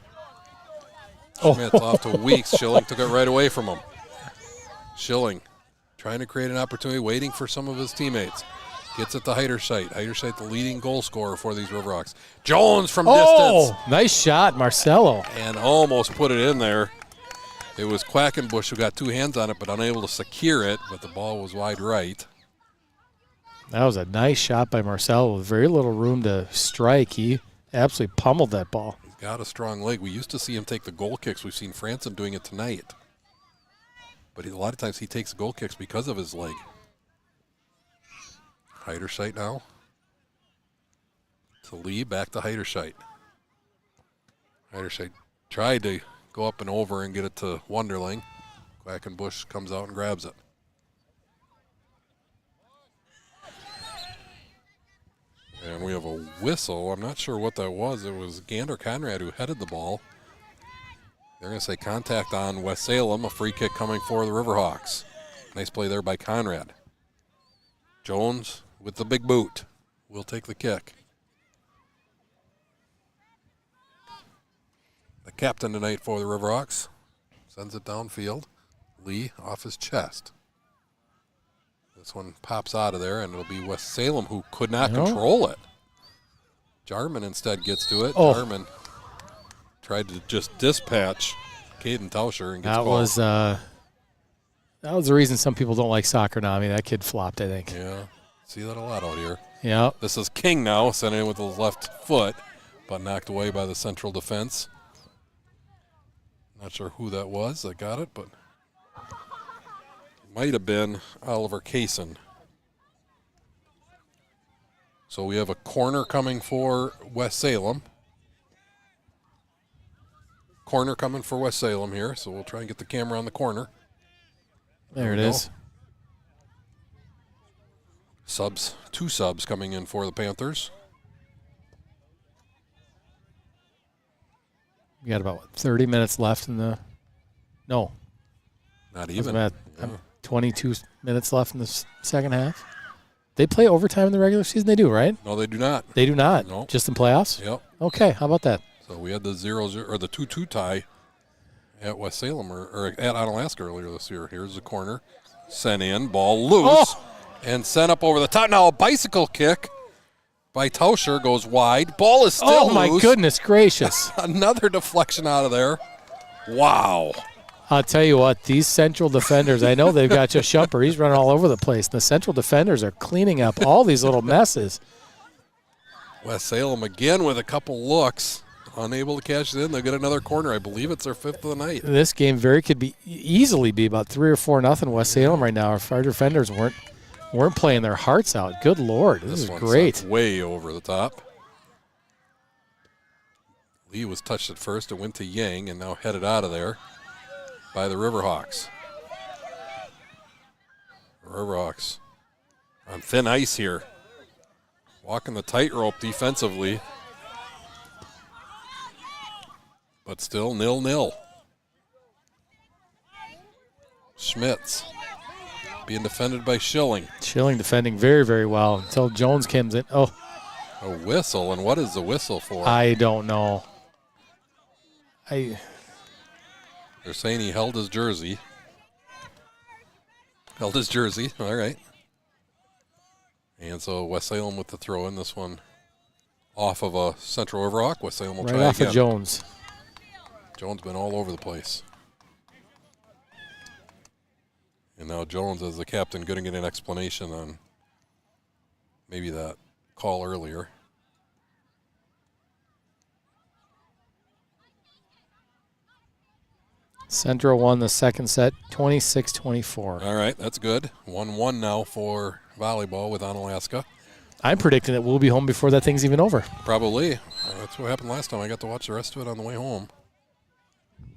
Schmitz off to Weeks. Schilling took it right away from him. Schilling trying to create an opportunity, waiting for some of his teammates. Gets it to Heiderscheit. Heiderscheit, the leading goal scorer for these Riverhawks. Jones from distance. Nice shot, Marcelo. And almost put it in there. It was Quackenbush who got 2 hands on it, but unable to secure it, but the ball was wide right. That was a nice shot by Marcelo with very little room to strike. He absolutely pummeled that ball. He's got a strong leg. We used to see him take the goal kicks. We've seen Franson doing it tonight. But a lot of times he takes goal kicks because of his leg. Heiderscheit now. To Lee, back to Heiderscheit. Heiderscheit tried to go up and over and get it to Wonderling. Quackenbush comes out and grabs it. And we have a whistle. I'm not sure what that was. It was Gander Conrad who headed the ball. They're going to say contact on West Salem, a free kick coming for the Riverhawks. Nice play there by Conrad. Jones with the big boot will take the kick. The captain tonight for the Riverhawks sends it downfield. Lee off his chest. This one pops out of there, and it'll be West Salem who could not control it. Jarman instead gets to it. Jarman tried to just dispatch Caden Tauscher and gets called. That was the reason some people don't like soccer now. I mean, that kid flopped, I think. Yeah, see that a lot out here. Yeah. This is King now, sent in with his left foot, but knocked away by the Central defense. Not sure who that was that got it, but might have been Oliver Kaysen. So we have a corner coming for West Salem. Corner coming for West Salem here, so we'll try and get the camera on the corner. There it is. Subs, 2 subs coming in for the Panthers. We got about 30 minutes left in the. No. Not even. 22 minutes left in the second half. They play overtime in the regular season? They do, right? No, they do not. They do not? No. Just in playoffs? Yep. Okay, how about that? So we had the 0-0 or the 2-2 tie at West Salem or at Onalaska earlier this year. Here's the corner. Sent in, ball loose, and sent up over the top. Now a bicycle kick by Tauscher goes wide. Ball is still loose. Oh, my goodness gracious. Another deflection out of there. Wow. I'll tell you what, these Central defenders, I know they've got Joe Shumper. He's running all over the place. The Central defenders are cleaning up all these little messes. West Salem again with a couple looks. Unable to cash it in. They'll get another corner. I believe it's their 5th of the night. This game could easily be about 3 or 4-0 West Salem right now. If our defenders weren't playing their hearts out. Good Lord, this is great. Way over the top. Lee was touched at first. It went to Yang and now headed out of there by the Riverhawks. Riverhawks on thin ice here. Walking the tightrope defensively. But still 0-0. Schmitz being defended by Schilling. Schilling defending very, very well until Jones comes in. Oh. A whistle, and what is the whistle for? I don't know. They're saying he held his jersey. Held his jersey, all right. And so West Salem with the throw in. This one off of a Central Riverhawk. West Salem will try again. Right off of Jones. Jones been all over the place. And now Jones, as the captain, going to get an explanation on maybe that call earlier. Central won the second set, 26-24. All right, that's good. 1-1 now for volleyball with Onalaska. I'm predicting that we'll be home before that thing's even over. Probably. That's what happened last time. I got to watch the rest of it on the way home.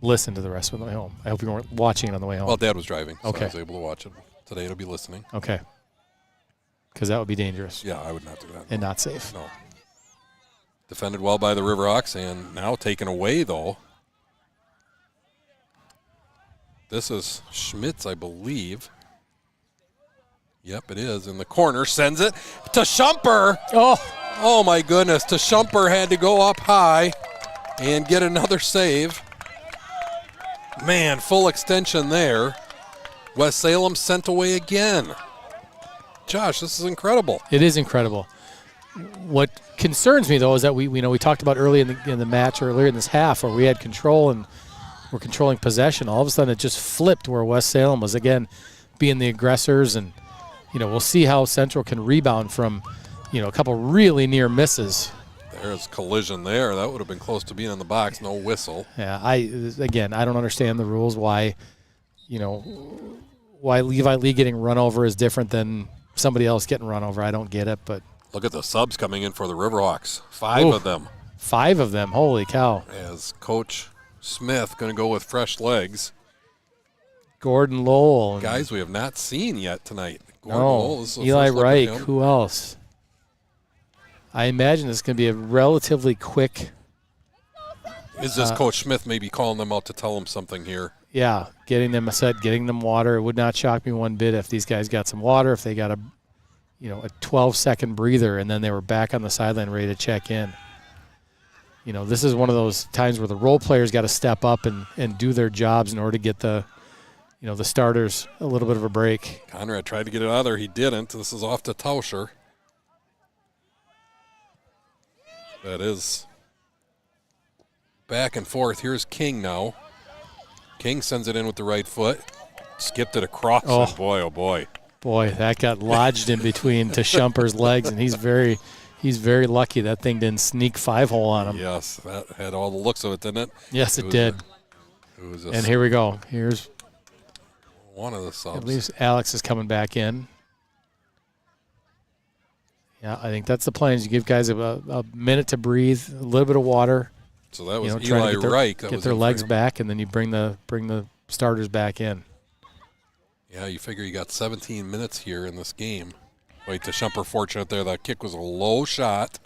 listen to the rest of the way home. I hope you weren't watching it on the way home. Well, Dad was driving, so Okay. I was able to watch it. Today it'll be listening. Okay. Because that would be dangerous. Yeah, I would not do that. And not safe. No. Defended well by the Riverhawks, and now taken away, though. This is Schmitz, I believe. Yep, it is. In the corner, sends it to Shumper. Oh my goodness. To Shumper had to go up high and get another save. Man, full extension there. West Salem sent away again. Josh, this is incredible. It is incredible. What concerns me, though, is that we talked about early in the match, earlier in this half, where we had control and we're controlling possession. All of a sudden, it just flipped where West Salem was, again, being the aggressors. And, we'll see how Central can rebound from, a couple really near misses. There's collision there. That would have been close to being in the box. No whistle. Yeah, I don't understand the rules. Why Levi Lee getting run over is different than somebody else getting run over. I don't get it, but look at the subs coming in for the Riverhawks. 5 of them. 5 of them. Holy cow. As Coach Smith going to go with fresh legs. Gordon Lowell. Guys we have not seen yet tonight. Gordon Lowell, this is the Eli first look at Reich. him. Who else? I imagine it's going to be a relatively quick. Is this Coach Smith maybe calling them out to tell them something here? Yeah, getting them a set, getting them water. It would not shock me one bit if these guys got some water, if they got a 12-second breather, and then they were back on the sideline ready to check in. This is one of those times where the role players got to step up and do their jobs in order to get the starters a little bit of a break. Conrad tried to get it out of there. He didn't. This is off to Tauscher. That is back and forth. Here's King now. King sends it in with the right foot. Skipped it across. Oh. And boy, oh boy. Boy, that got lodged in between to Shumper's legs, and he's very lucky that thing didn't sneak 5-hole on him. Yes, that had all the looks of it, didn't it? Yes, it did. And here we go. Here's one of the subs. I believe Alex is coming back in. Yeah, I think that's the plan. Is you give guys a minute to breathe, a little bit of water. So that was trying Eli to Reich. get their legs back, and then you bring the starters back in. Yeah, you figure you got 17 minutes here in this game. Wait, to Shumper fortunate there. That kick was a low shot.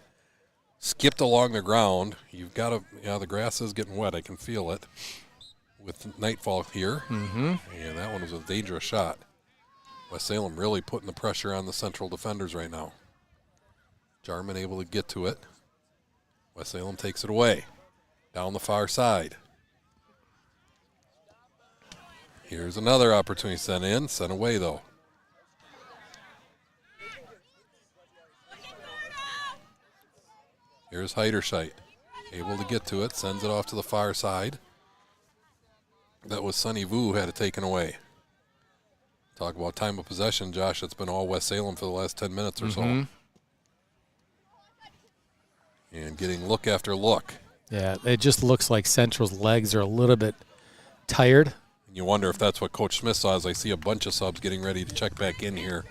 Skipped along the ground. You've got to, the grass is getting wet. I can feel it with nightfall here. Mm-hmm. And that one was a dangerous shot. West Salem really putting the pressure on the Central defenders right now. Jarman able to get to it. West Salem takes it away. Down the far side. Here's another opportunity sent in, sent away though. Here's Heiderscheit, able to get to it, sends it off to the far side. That was Sonny Vu who had it taken away. Talk about time of possession, Josh. It's been all West Salem for the last 10 minutes or so. And getting look after look. Yeah, it just looks like Central's legs are a little bit tired. You wonder if that's what Coach Smith saw as I see a bunch of subs getting ready to check back in here.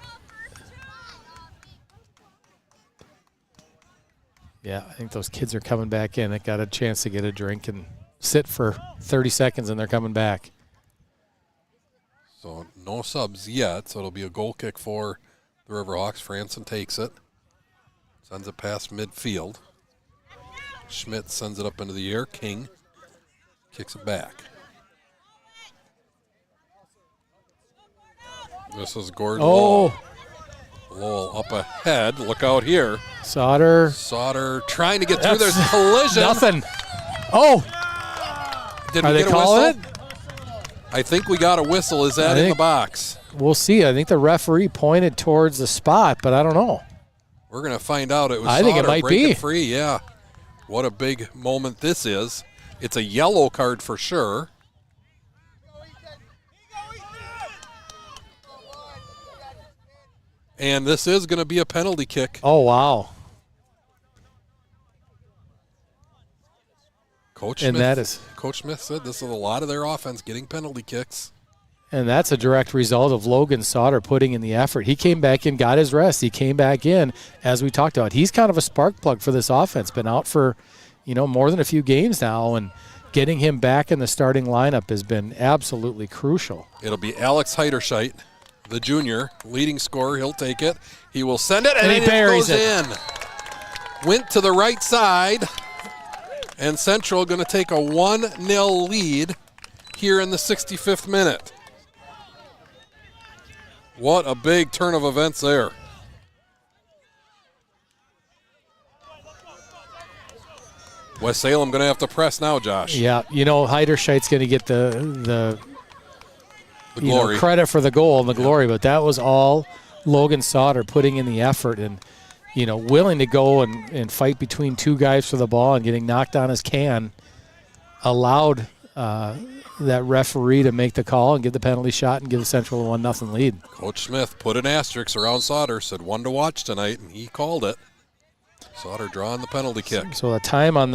Yeah, I think those kids are coming back in. They got a chance to get a drink and sit for 30 seconds, and they're coming back. So no subs yet, so it'll be a goal kick for the Riverhawks. Franson takes it, sends it past midfield. Schmidt sends it up into the air. King kicks it back. This is Gordon Lowell. Lowell up ahead. Look out here. Sauter trying to get through. There's collision. Nothing. Oh. Did Are we they get a calling whistle? I think we got a whistle. Is that in the box? We'll see. I think the referee pointed towards the spot, but I don't know. We're going to find out. It was I think it might breaking be. Free, yeah. What a big moment this is. It's a yellow card for sure. And this is going to be a penalty kick. Oh, wow. Coach Smith said this is a lot of their offense getting penalty kicks. And that's a direct result of Logan Sauter putting in the effort. He came back in, got his rest. He came back in, as we talked about. He's kind of a spark plug for this offense. Been out for, more than a few games now and getting him back in the starting lineup has been absolutely crucial. It'll be Alex Heiderscheit, the junior, leading scorer. He'll take it. He will send it, and he it buries goes it. in. Went to the right side, and Central going to take a 1-0 lead here in the 65th minute. What a big turn of events there. West Salem going to have to press now, Josh. Yeah, Heiderscheid's going to get the glory. credit for the goal and the glory, but that was all Logan Sauter putting in the effort and, willing to go and fight between two guys for the ball and getting knocked on his can allowed that referee to make the call and give the penalty shot and give the Central a 1-0 lead. Coach Smith put an asterisk around Sauter, said 1 to watch tonight, and he called it. Sauter drawing the penalty kick. So the time on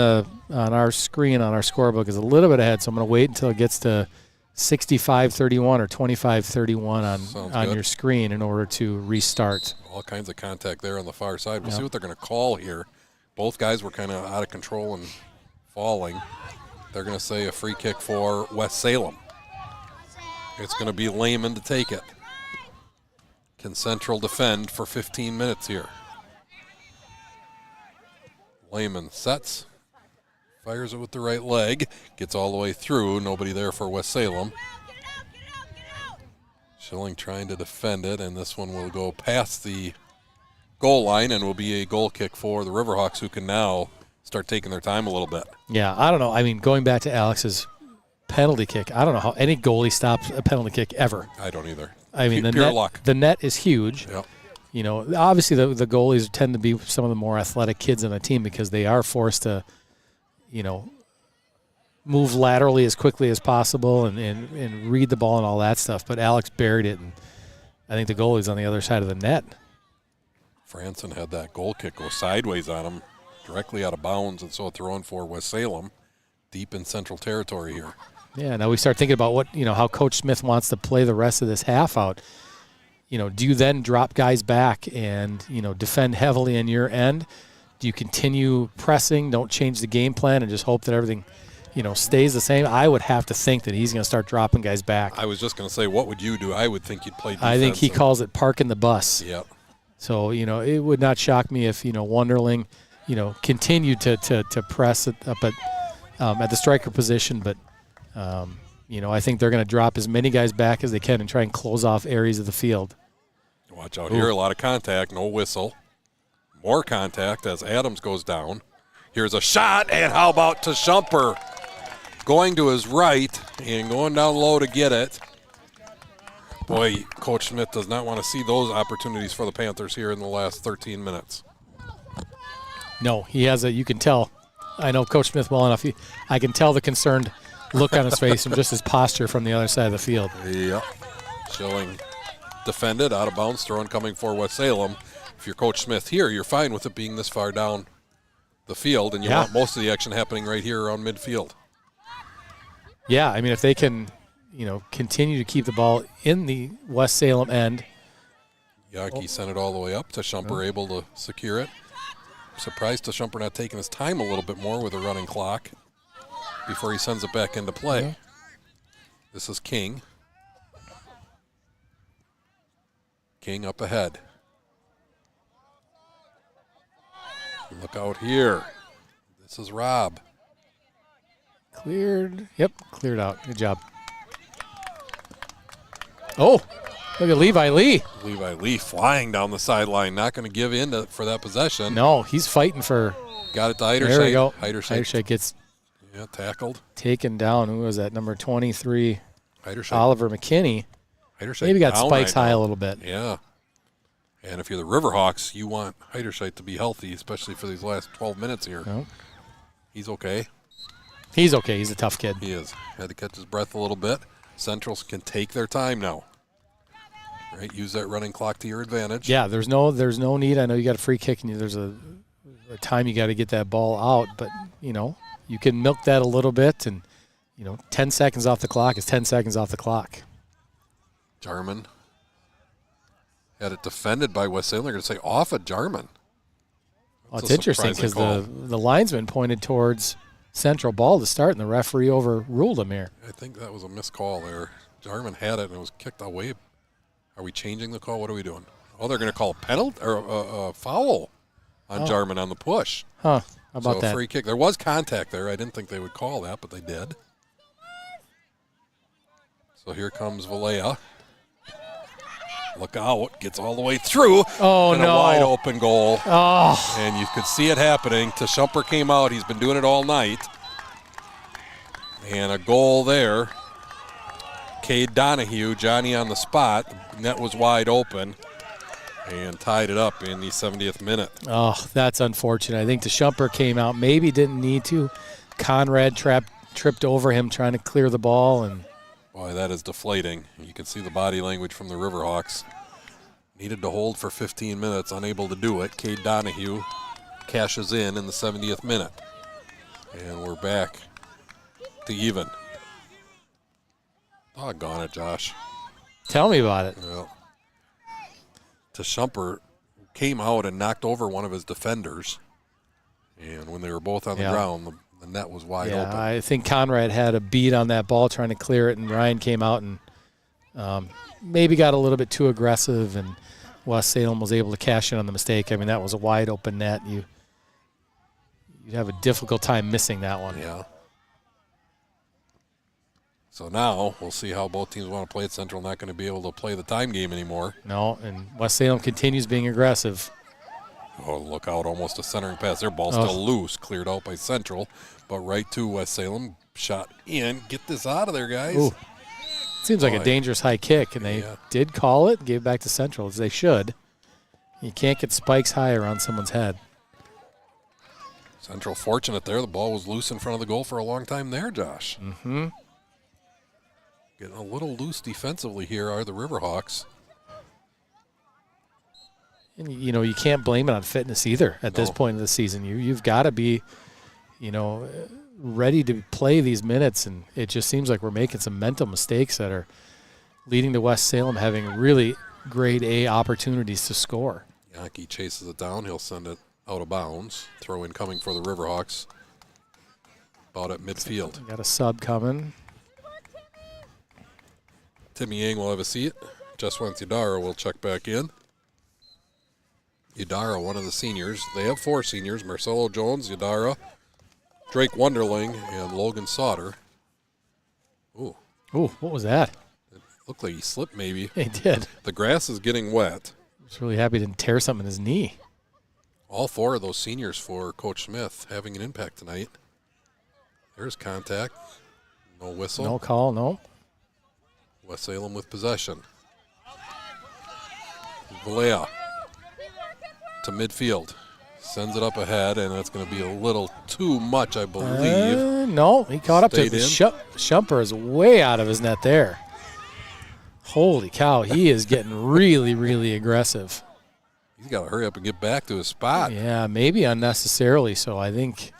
our screen on our scorebook is a little bit ahead, so I'm going to wait until it gets to 65-31 or 25-31 on your screen in order to restart. All kinds of contact there on the far side. We'll see what they're going to call here. Both guys were kind of out of control and falling. They're going to say a free kick for West Salem. It's going to be Lehman to take it. Can Central defend for 15 minutes here? Lehman sets, fires it with the right leg, gets all the way through. Nobody there for West Salem. Schilling trying to defend it, and this one will go past the goal line and will be a goal kick for the Riverhawks, who can now start taking their time a little bit. Yeah, I don't know. I mean, going back to Alex's penalty kick, I don't know how any goalie stops a penalty kick ever. I don't either. I mean, pure luck. The net is huge. Yep. Obviously the goalies tend to be some of the more athletic kids on the team because they are forced to, move laterally as quickly as possible and read the ball and all that stuff. But Alex buried it, and I think the goalie's on the other side of the net. Franson had that goal kick go sideways on him, directly out of bounds, and so thrown for West Salem, deep in Central territory here. Yeah, now we start thinking about how Coach Smith wants to play the rest of this half out. Do you then drop guys back and, defend heavily in your end? Do you continue pressing, don't change the game plan, and just hope that everything, stays the same? I would have to think that he's going to start dropping guys back. I was just going to say, what would you do? I would think you'd play defense. I think he calls it parking the bus. Yep. So, it would not shock me if, Wonderling, continued to press it up at the striker position, but I think they're going to drop as many guys back as they can and try and close off areas of the field. Watch out here, a lot of contact, no whistle. More contact as Adams goes down. Here's a shot, and how about to Shumper? Going to his right and going down low to get it. Boy, Coach Smith does not want to see those opportunities for the Panthers here in the last 13 minutes. No, he has you can tell. I know Coach Smith well enough. I can tell the concerned look on his face and just his posture from the other side of the field. Yep. Showing defended, out of bounds, throw coming for West Salem. If you're Coach Smith here, you're fine with it being this far down the field, and you want most of the action happening right here around midfield. Yeah, I mean, if they can, continue to keep the ball in the West Salem end. Yaki sent it all the way up to Shumper, able to secure it. Surprised to Shumper not taking his time a little bit more with a running clock before he sends it back into play. This is King. King up ahead. Look out here. This is Rob. Cleared. Yep, cleared out. Good job. Oh, look at Levi Lee. Levi Lee flying down the sideline, not going to give in for that possession. No, he's fighting for. Got it to Heiderscheid. There we go. Heiderscheid gets tackled. Taken down. Who was that? Number 23. Heiderscheid. Oliver McKinney. Heiderscheid maybe got down spikes right high now. a little bit. Yeah. And if you're the Riverhawks, you want Heiderscheid to be healthy, especially for these last 12 minutes here. No. He's okay. He's okay. He's a tough kid. He is. Had to catch his breath a little bit. Centrals can take their time now. Right, use that running clock to your advantage. Yeah, there's no need. I know you got a free kick and there's a time you got to get that ball out, but you can milk that a little bit, and 10 seconds off the clock is 10 seconds off the clock. Jarman had it defended by West Salem. They're going to say off of Jarman. Well, it's interesting because the linesman pointed towards Central ball to start, and the referee overruled him here. I think that was a missed call there. Jarman had it, and it was kicked away. Are we changing the call? What are we doing? Oh, they're going to call a penalty or a foul on Jarman on the push. Huh. How about so that? Free kick. There was contact there. I didn't think they would call that, but they did. So here comes Valea. Look out. Gets all the way through. Oh, and no. a wide open goal. Oh. And you could see it happening. Tashumper came out. He's been doing it all night. And a goal there. Cade Donahue, Johnny on the spot. The net was wide open and tied it up in the 70th minute. Oh, that's unfortunate. I think the Shumper came out, maybe didn't need to. Conrad tripped over him trying to clear the ball. And boy, that is deflating. You can see the body language from the Riverhawks. Needed to hold for 15 minutes, unable to do it. Cade Donahue cashes in the 70th minute. And we're back to even. Doggone it, Josh. Tell me about it. Well, Tashumper came out and knocked over one of his defenders. And when they were both on the ground, the net was wide open. I think Conrad had a beat on that ball trying to clear it, and Ryan came out and maybe got a little bit too aggressive, and West Salem was able to cash in on the mistake. I mean, that was a wide open net. You'd have a difficult time missing that one. Yeah. So now we'll see how both teams want to play it. Central not going to be able to play the time game anymore. No, and West Salem continues being aggressive. Oh, look out, almost a centering pass. Their ball's still loose, cleared out by Central, but right to West Salem. Shot in. Get this out of there, guys. Ooh. Seems like a dangerous high kick, and they did call it, gave it back to Central, as they should. You can't get spikes high around someone's head. Central fortunate there. The ball was loose in front of the goal for a long time there, Josh. Mm-hmm. Getting a little loose defensively here are the Riverhawks. And, you know, you can't blame it on fitness either at this point of the season. You've got to be, you know, ready to play these minutes, and it just seems like we're making some mental mistakes that are leading to West Salem having really grade A opportunities to score. Yankee chases it down. He'll send it out of bounds. Throw in coming for the Riverhawks. About at midfield. Got a sub coming. Timmy Yang will have a seat. Jeswant Yadara will check back in. Yadara, one of the seniors. They have 4 seniors. Marcelo Jones, Yadara, Drake Wonderling, and Logan Sauter. Ooh. Ooh, what was that? It looked like he slipped maybe. He did. The grass is getting wet. I was really happy he didn't tear something in his knee. All 4 of those seniors for Coach Smith having an impact tonight. There's contact. No whistle. No call, no. West Salem with possession. Valea to midfield. Sends it up ahead, and that's going to be a little too much, I believe. No, he caught up to it. Stayed in. Shumper is way out of his net there. Holy cow, he is getting really, really aggressive. He's got to hurry up and get back to his spot. Yeah, maybe unnecessarily so. I think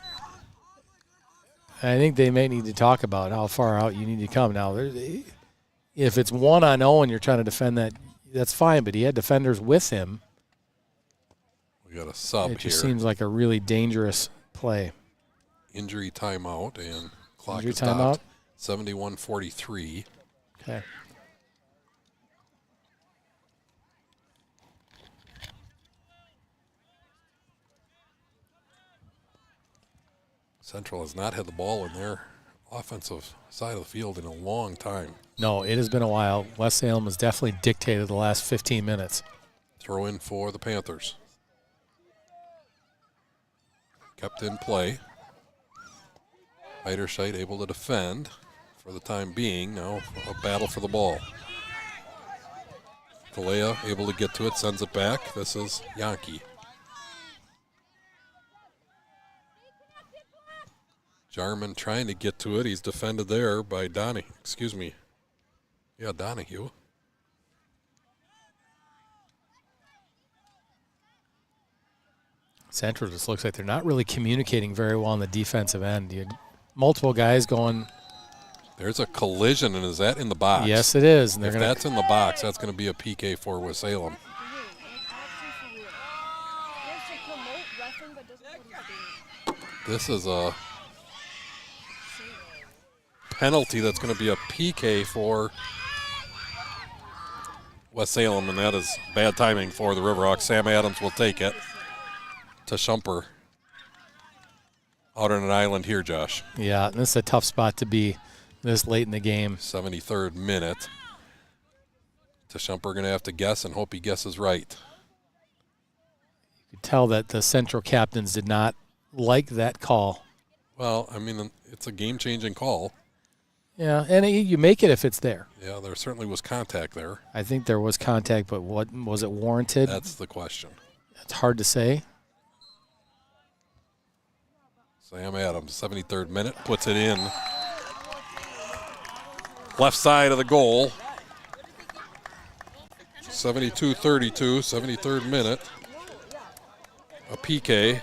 they may need to talk about how far out you need to come. Now, if it's 1-on-0 and you're trying to defend that, that's fine, but he had defenders with him. We got a sub here. It just seems like a really dangerous play. Injury timeout, and clock Injury is stopped. timeout. 71:43. Okay. Central has not had the ball in their offensive side of the field in a long time. No, it has been a while. West Salem has definitely dictated the last 15 minutes. Throw in for the Panthers. Kept in play. Heiderscheid able to defend for the time being. Now a battle for the ball. Galea able to get to it, sends it back. This is Yankee. Jarman trying to get to it. He's defended there by Donahue. Excuse me. Yeah, Donahue. Central just looks like they're not really communicating very well on the defensive end. You had multiple guys going. There's a collision, and is that in the box? Yes, it is. And if that's in the box, that's going to be a PK for West Salem. This is a penalty that's going to be a PK for West Salem, and that is bad timing for the Riverhawks. Sam Adams will take it to Shumper out on an island here, Josh. Yeah, this is a tough spot to be this late in the game. 73rd minute. Shumper going to have to guess and hope he guesses right. You could tell that the Central captains did not like that call. Well, I mean, it's a game-changing call. Yeah, and you make it if it's there. Yeah, there certainly was contact there. I think there was contact, but what was it warranted? That's the question. It's hard to say. Sam Adams, 73rd minute, puts it in. Left side of the goal. 72-32, 73rd minute. A PK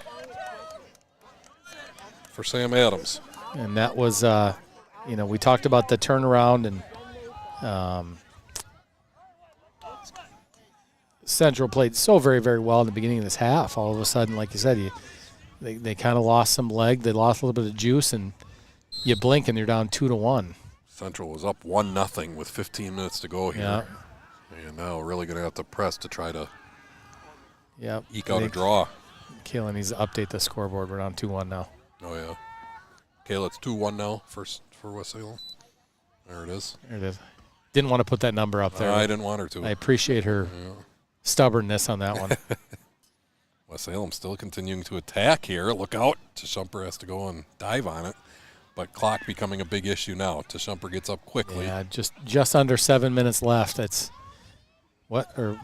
for Sam Adams. And that was, we talked about the turnaround, and Central played so very, very well in the beginning of this half. All of a sudden, like you said, they kind of lost some leg. They lost a little bit of juice, and you blink and you're down 2-1. Central was up 1-0 with 15 minutes to go here. Yeah. And now really going to have to press to try to eke out I a draw. Kayla needs to update the scoreboard. We're down 2-1 now. Oh, yeah. Kayla, it's 2-1 now for West Salem. There it is. There it is. Didn't want to put that number up there. I didn't want her to. I appreciate her stubbornness on that one. West Salem still continuing to attack here. Look out. Shumper has to go and dive on it. But clock becoming a big issue now. Shumper gets up quickly. Yeah, just under 7 minutes left.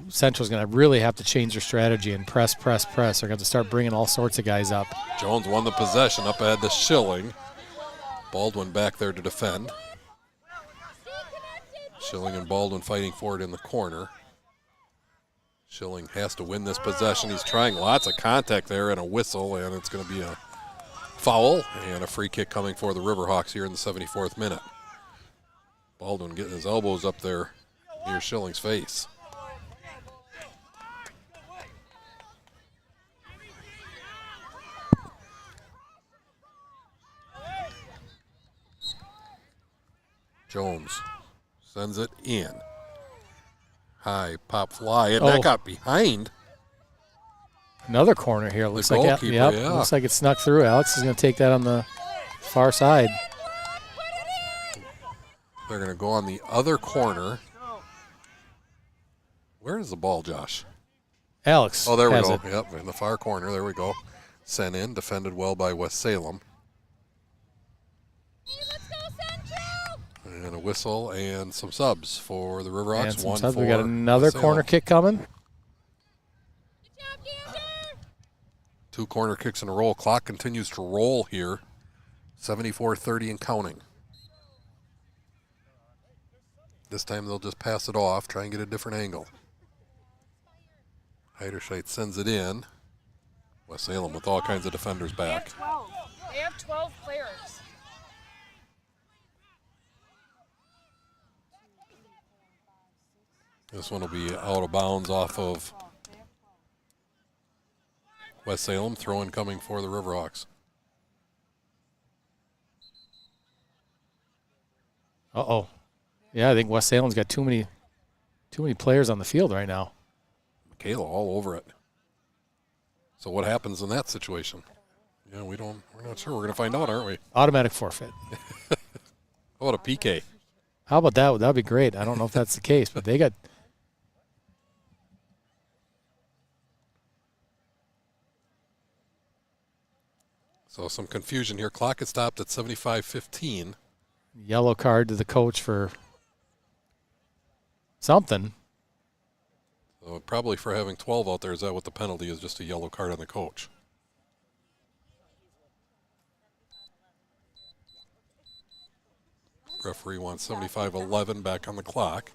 Central's going to really have to change their strategy and press. They're going to have to start bringing all sorts of guys up. Jones won the possession up ahead to Schilling. Baldwin back there to defend. Schilling and Baldwin fighting for it in the corner. Schilling has to win this possession. He's trying lots of contact there and a whistle, and it's going to be a foul and a free kick coming for the Riverhawks here in the 74th minute. Baldwin getting his elbows up there near Schilling's face. Jones sends it in. High pop fly, and that got behind. Another corner here. Looks like looks like it snuck through. Alex is going to take that on the far side. They're going to go on the other corner. Where is the ball, Josh? Alex. Oh, there we go. It. Yep, in the far corner. There we go. Sent in, defended well by West Salem. And a whistle and some subs for the Riverhawks. One subs. We got another corner kick coming. 2 corner kicks in a row. Clock continues to roll here. 74-30 and counting. This time they'll just pass it off, try and get a different angle. Heiderscheid sends it in. West Salem with all kinds of defenders back. They have 12 players. This one will be out of bounds off of West Salem. Throw-in coming for the Riverhawks. Uh-oh. Yeah, I think West Salem's got too many players on the field right now. Michaela all over it. So what happens in that situation? Yeah, we're not sure. We're going to find out, aren't we? Automatic forfeit. How about a PK? How about that? That'd be great. I don't know if that's the case, but they got. So some confusion here. Clock is stopped at 75-15. Yellow card to the coach for something. So probably for having 12 out there, is that what the penalty is? Just a yellow card on the coach. Referee wants 75-11 back on the clock.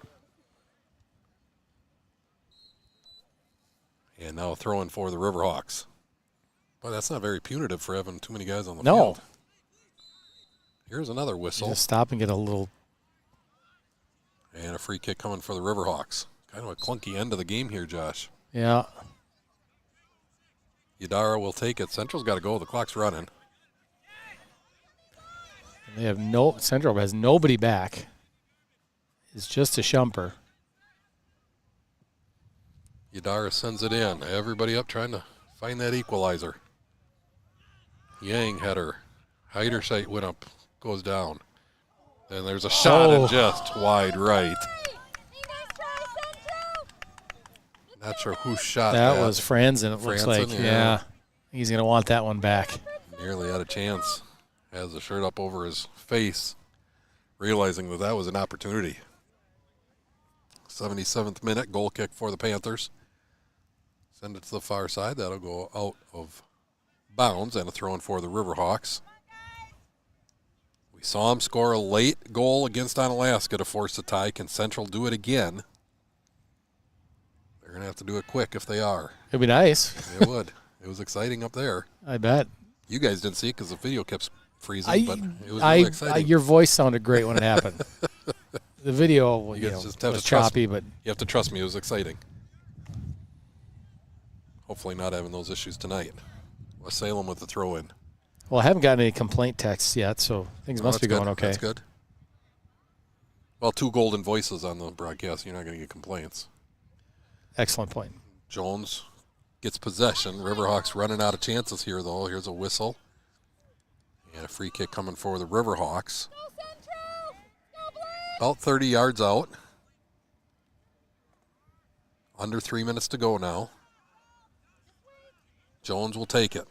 And now throwing for the Riverhawks. Well, that's not very punitive for having too many guys on the field. Here's another whistle. Just stop and get a little. And a free kick coming for the Riverhawks. Kind of a clunky end of the game here, Josh. Yeah. Yadara will take it. Central's got to go. The clock's running. They have Central has nobody back. It's just a shumper. Yadara sends it in. Everybody up trying to find that equalizer. Yang had her hider sight went up, goes down. And there's a shot and just wide right. Not sure who shot that. That was Franzen, it looks like. Yeah. He's going to want that one back. Nearly had a chance. Has the shirt up over his face, realizing that that was an opportunity. 77th minute, goal kick for the Panthers. Send it to the far side. That'll go out of bounds, and a throw in for the Riverhawks. We saw him score a late goal against Onalaska to force the tie. Can Central do it again? They're going to have to do it quick if they are. It'd be nice. It would. It was exciting up there. I bet. You guys didn't see it because the video kept freezing, but it was really exciting. Your voice sounded great when it happened. The video was choppy, but you have to trust me. It was exciting. Hopefully not having those issues tonight. West Salem with the throw-in. Well, I haven't gotten any complaint texts yet, so things must be going okay. That's good. Well, 2 golden voices on the broadcast. You're not going to get complaints. Excellent point. Jones gets possession. Riverhawks running out of chances here, though. Here's a whistle. And a free kick coming for the Riverhawks. About 30 yards out. Under 3 minutes to go now. Jones will take it.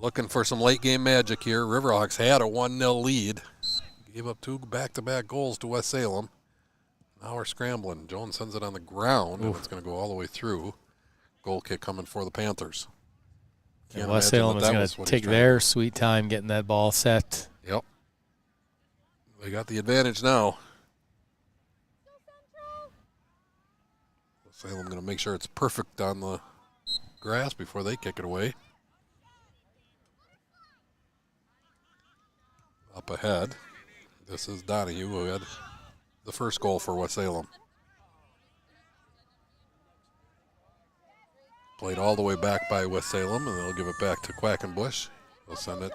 Looking for some late game magic here. Riverhawks had a 1-0 lead. Gave up 2 back-to-back goals to West Salem. Now we're scrambling. Jones sends it on the ground, and it's going to go all the way through. Goal kick coming for the Panthers. And West Salem is going to take their sweet time getting that ball set. Yep. They got the advantage now. West Salem going to make sure it's perfect on the grass before they kick it away. Up ahead. This is Donahue, who had the first goal for West Salem. Played all the way back by West Salem, and they'll give it back to Quackenbush. They'll send it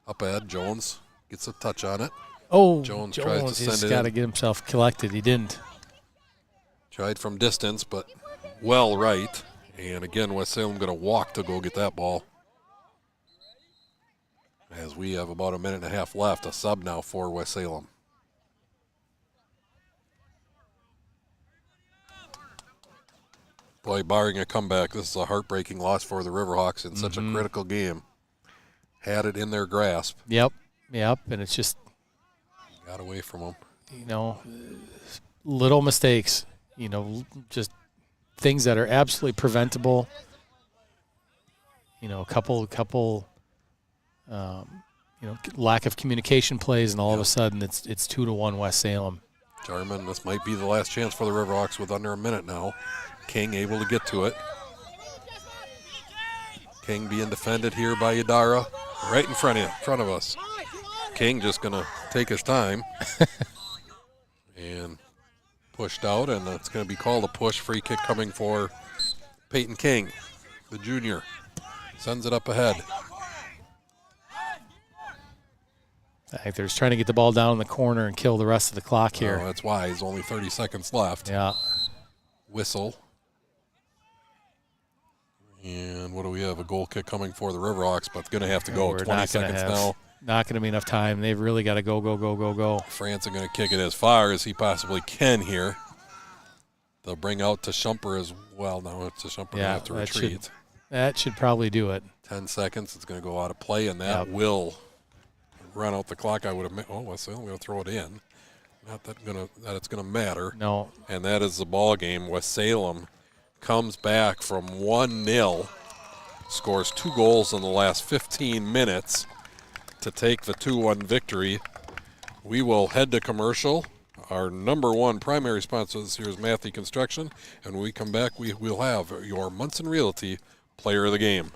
up ahead. Jones gets a touch on it. Oh, Jones tries to send it. He's got to get himself collected. He didn't. Tried from distance, but well right. And again, West Salem going to walk to go get that ball. As we have about a minute and a half left, a sub now for West Salem. Boy, barring a comeback, this is a heartbreaking loss for the Riverhawks in such a critical game. Had it in their grasp. Yep, and it's just got away from them. Little mistakes, just things that are absolutely preventable. A couple lack of communication plays, and all of a sudden it's 2-1 West Salem. Jarman, this might be the last chance for the Riverhawks with under a minute now. King able to get to it. King being defended here by Yadara, right in front of us. King just going to take his time and pushed out, and it's going to be called a push. Free kick coming for Peyton King, the junior. Sends it up ahead. I think they're just trying to get the ball down in the corner and kill the rest of the clock here. Oh, that's wise. Only 30 seconds left. Yeah. Whistle. And what do we have? A goal kick coming for the Riverhawks, but it's going to have to go. 20 seconds now. Not going to be enough time. They've really got to go. Franson going to kick it as far as he possibly can here. They'll bring out to Shumper as well. Now it's to Shumper going to have to retreat. That should probably do it. 10 seconds. It's going to go out of play, and that will run out the clock. I would have. Oh, West Salem going to throw it in. Not that it's going to matter. No. And that is the ball game. West Salem comes back from 1-0, scores 2 goals in the last 15 minutes to take the 2-1 victory. We will head to commercial. Our number 1 primary sponsor this year is Matthew Construction, and when we come back, we will have your Munson Realty Player of the Game.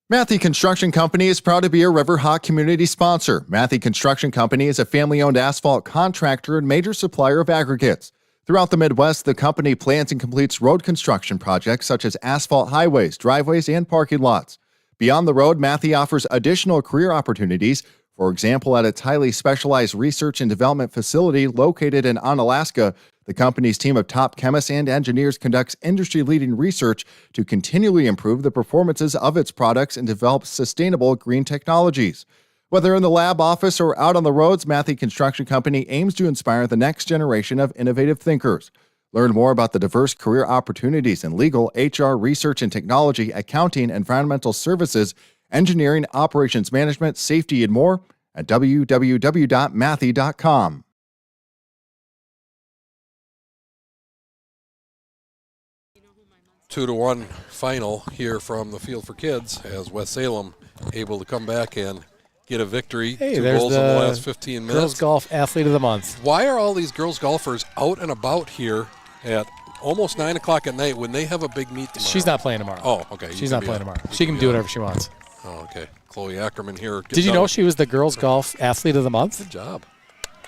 Matthew Construction Company is proud to be a Riverhawk community sponsor. Matthew Construction Company is a family-owned asphalt contractor and major supplier of aggregates. Throughout the Midwest, the company plans and completes road construction projects such as asphalt highways, driveways, and parking lots. Beyond the road, Matthew offers additional career opportunities, for example, at its highly specialized research and development facility located in Onalaska. The company's team of top chemists and engineers conducts industry-leading research to continually improve the performances of its products and develop sustainable green technologies. Whether in the lab, office, or out on the roads, Matthew Construction Company aims to inspire the next generation of innovative thinkers. Learn more about the diverse career opportunities in legal, HR, research and technology, accounting, environmental services, engineering, operations management, safety, and more at www.matthew.com. Two to one final here from the Field for Kids as West Salem able to come back and get a victory. Hey, 2 there's goals in the last 15 minutes. Girls Golf Athlete of the Month. Why are all these girls golfers out and about here at almost 9 o'clock at night when they have a big meet tomorrow? She's not playing tomorrow. Oh, okay. She's not playing tomorrow. She can do whatever she wants. Oh, okay. Chloe Ackerman here. Did you know she was the Girls Golf Athlete of the Month? Good job.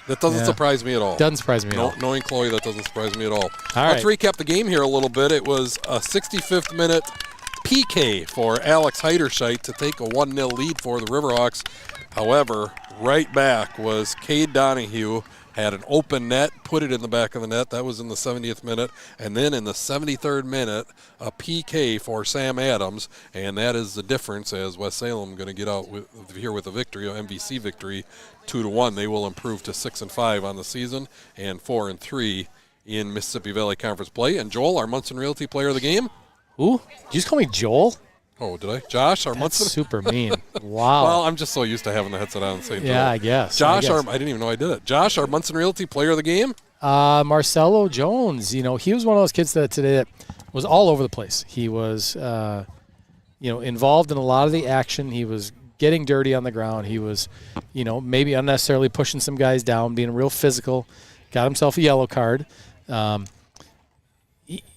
That doesn't surprise me at all. Doesn't surprise me at all. Knowing Chloe, that doesn't surprise me at all. Let's recap the game here a little bit. It was a 65th minute PK for Alex Heiderscheit to take a 1-0 lead for the Riverhawks. However, right back was Cade Donahue, had an open net, put it in the back of the net. That was in the 70th minute. And then in the 73rd minute, a PK for Sam Adams. And that is the difference as West Salem going to get out here with a victory, an MVC victory, 2-1. They will improve to 6-5 on the season and 4-3 in Mississippi Valley Conference play. And Joel, our Munson Realty player of the game. Ooh, did you just call me Joel? Oh, did I? Josh, our Munson. Super mean. Wow. Well, I'm just so used to having the headset on. Yeah, I guess. Josh, I didn't even know I did it. Josh, our Munson Realty player of the game. Marcelo Jones. You know, he was one of those kids that today that was all over the place. He was, involved in a lot of the action. He was getting dirty on the ground. He was, maybe unnecessarily pushing some guys down, being real physical. Got himself a yellow card.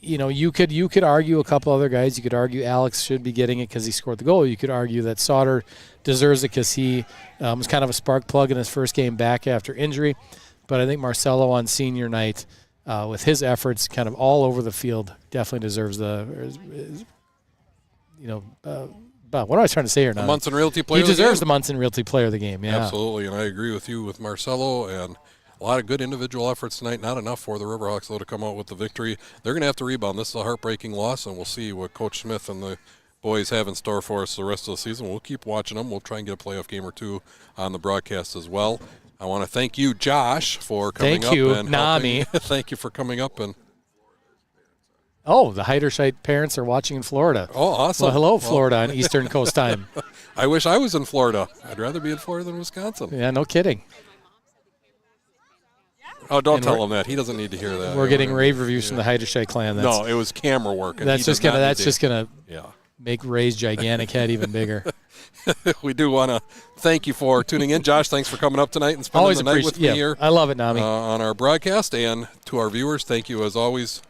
You could argue a couple other guys. You could argue Alex should be getting it because he scored the goal. You could argue that Sauter deserves it because he was kind of a spark plug in his first game back after injury. But I think Marcelo on senior night, with his efforts kind of all over the field, definitely deserves what am I trying to say here now? The Munson Realty player He of the game. deserves the Munson Realty player of the game, yeah. Absolutely, and I agree with you with Marcelo, and a lot of good individual efforts tonight. Not enough for the Riverhawks, though, to come out with the victory. They're going to have to rebound. This is a heartbreaking loss, and we'll see what Coach Smith and the boys have in store for us the rest of the season. We'll keep watching them. We'll try and get a playoff game or two on the broadcast as well. I want to thank you, Josh, for coming up. Thank you, and Nami. Thank you for coming up. And the Heiderscheit parents are watching in Florida. Oh, awesome. Well, hello, Florida on Eastern Coast time. I wish I was in Florida. I'd rather be in Florida than Wisconsin. Yeah, no kidding. Oh, don't tell him that. He doesn't need to hear that. We're getting rave reviews from the Heiderscheit clan. No, it was camera work. That's just gonna make Ray's gigantic head even bigger. We do want to thank you for tuning in. Josh, thanks for coming up tonight and spending the night with me here. I love it, Nami. On our broadcast. And to our viewers, thank you as always.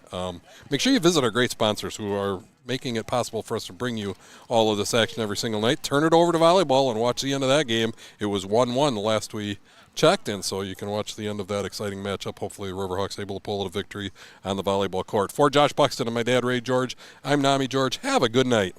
Make sure you visit our great sponsors who are making it possible for us to bring you all of this action every single night. Turn it over to volleyball and watch the end of that game. It was 1-1 the last we checked, and so you can watch the end of that exciting matchup. Hopefully the Riverhawks able to pull out a victory on the volleyball court. For Josh Buxton and my dad, Ray George, I'm Nami George. Have a good night.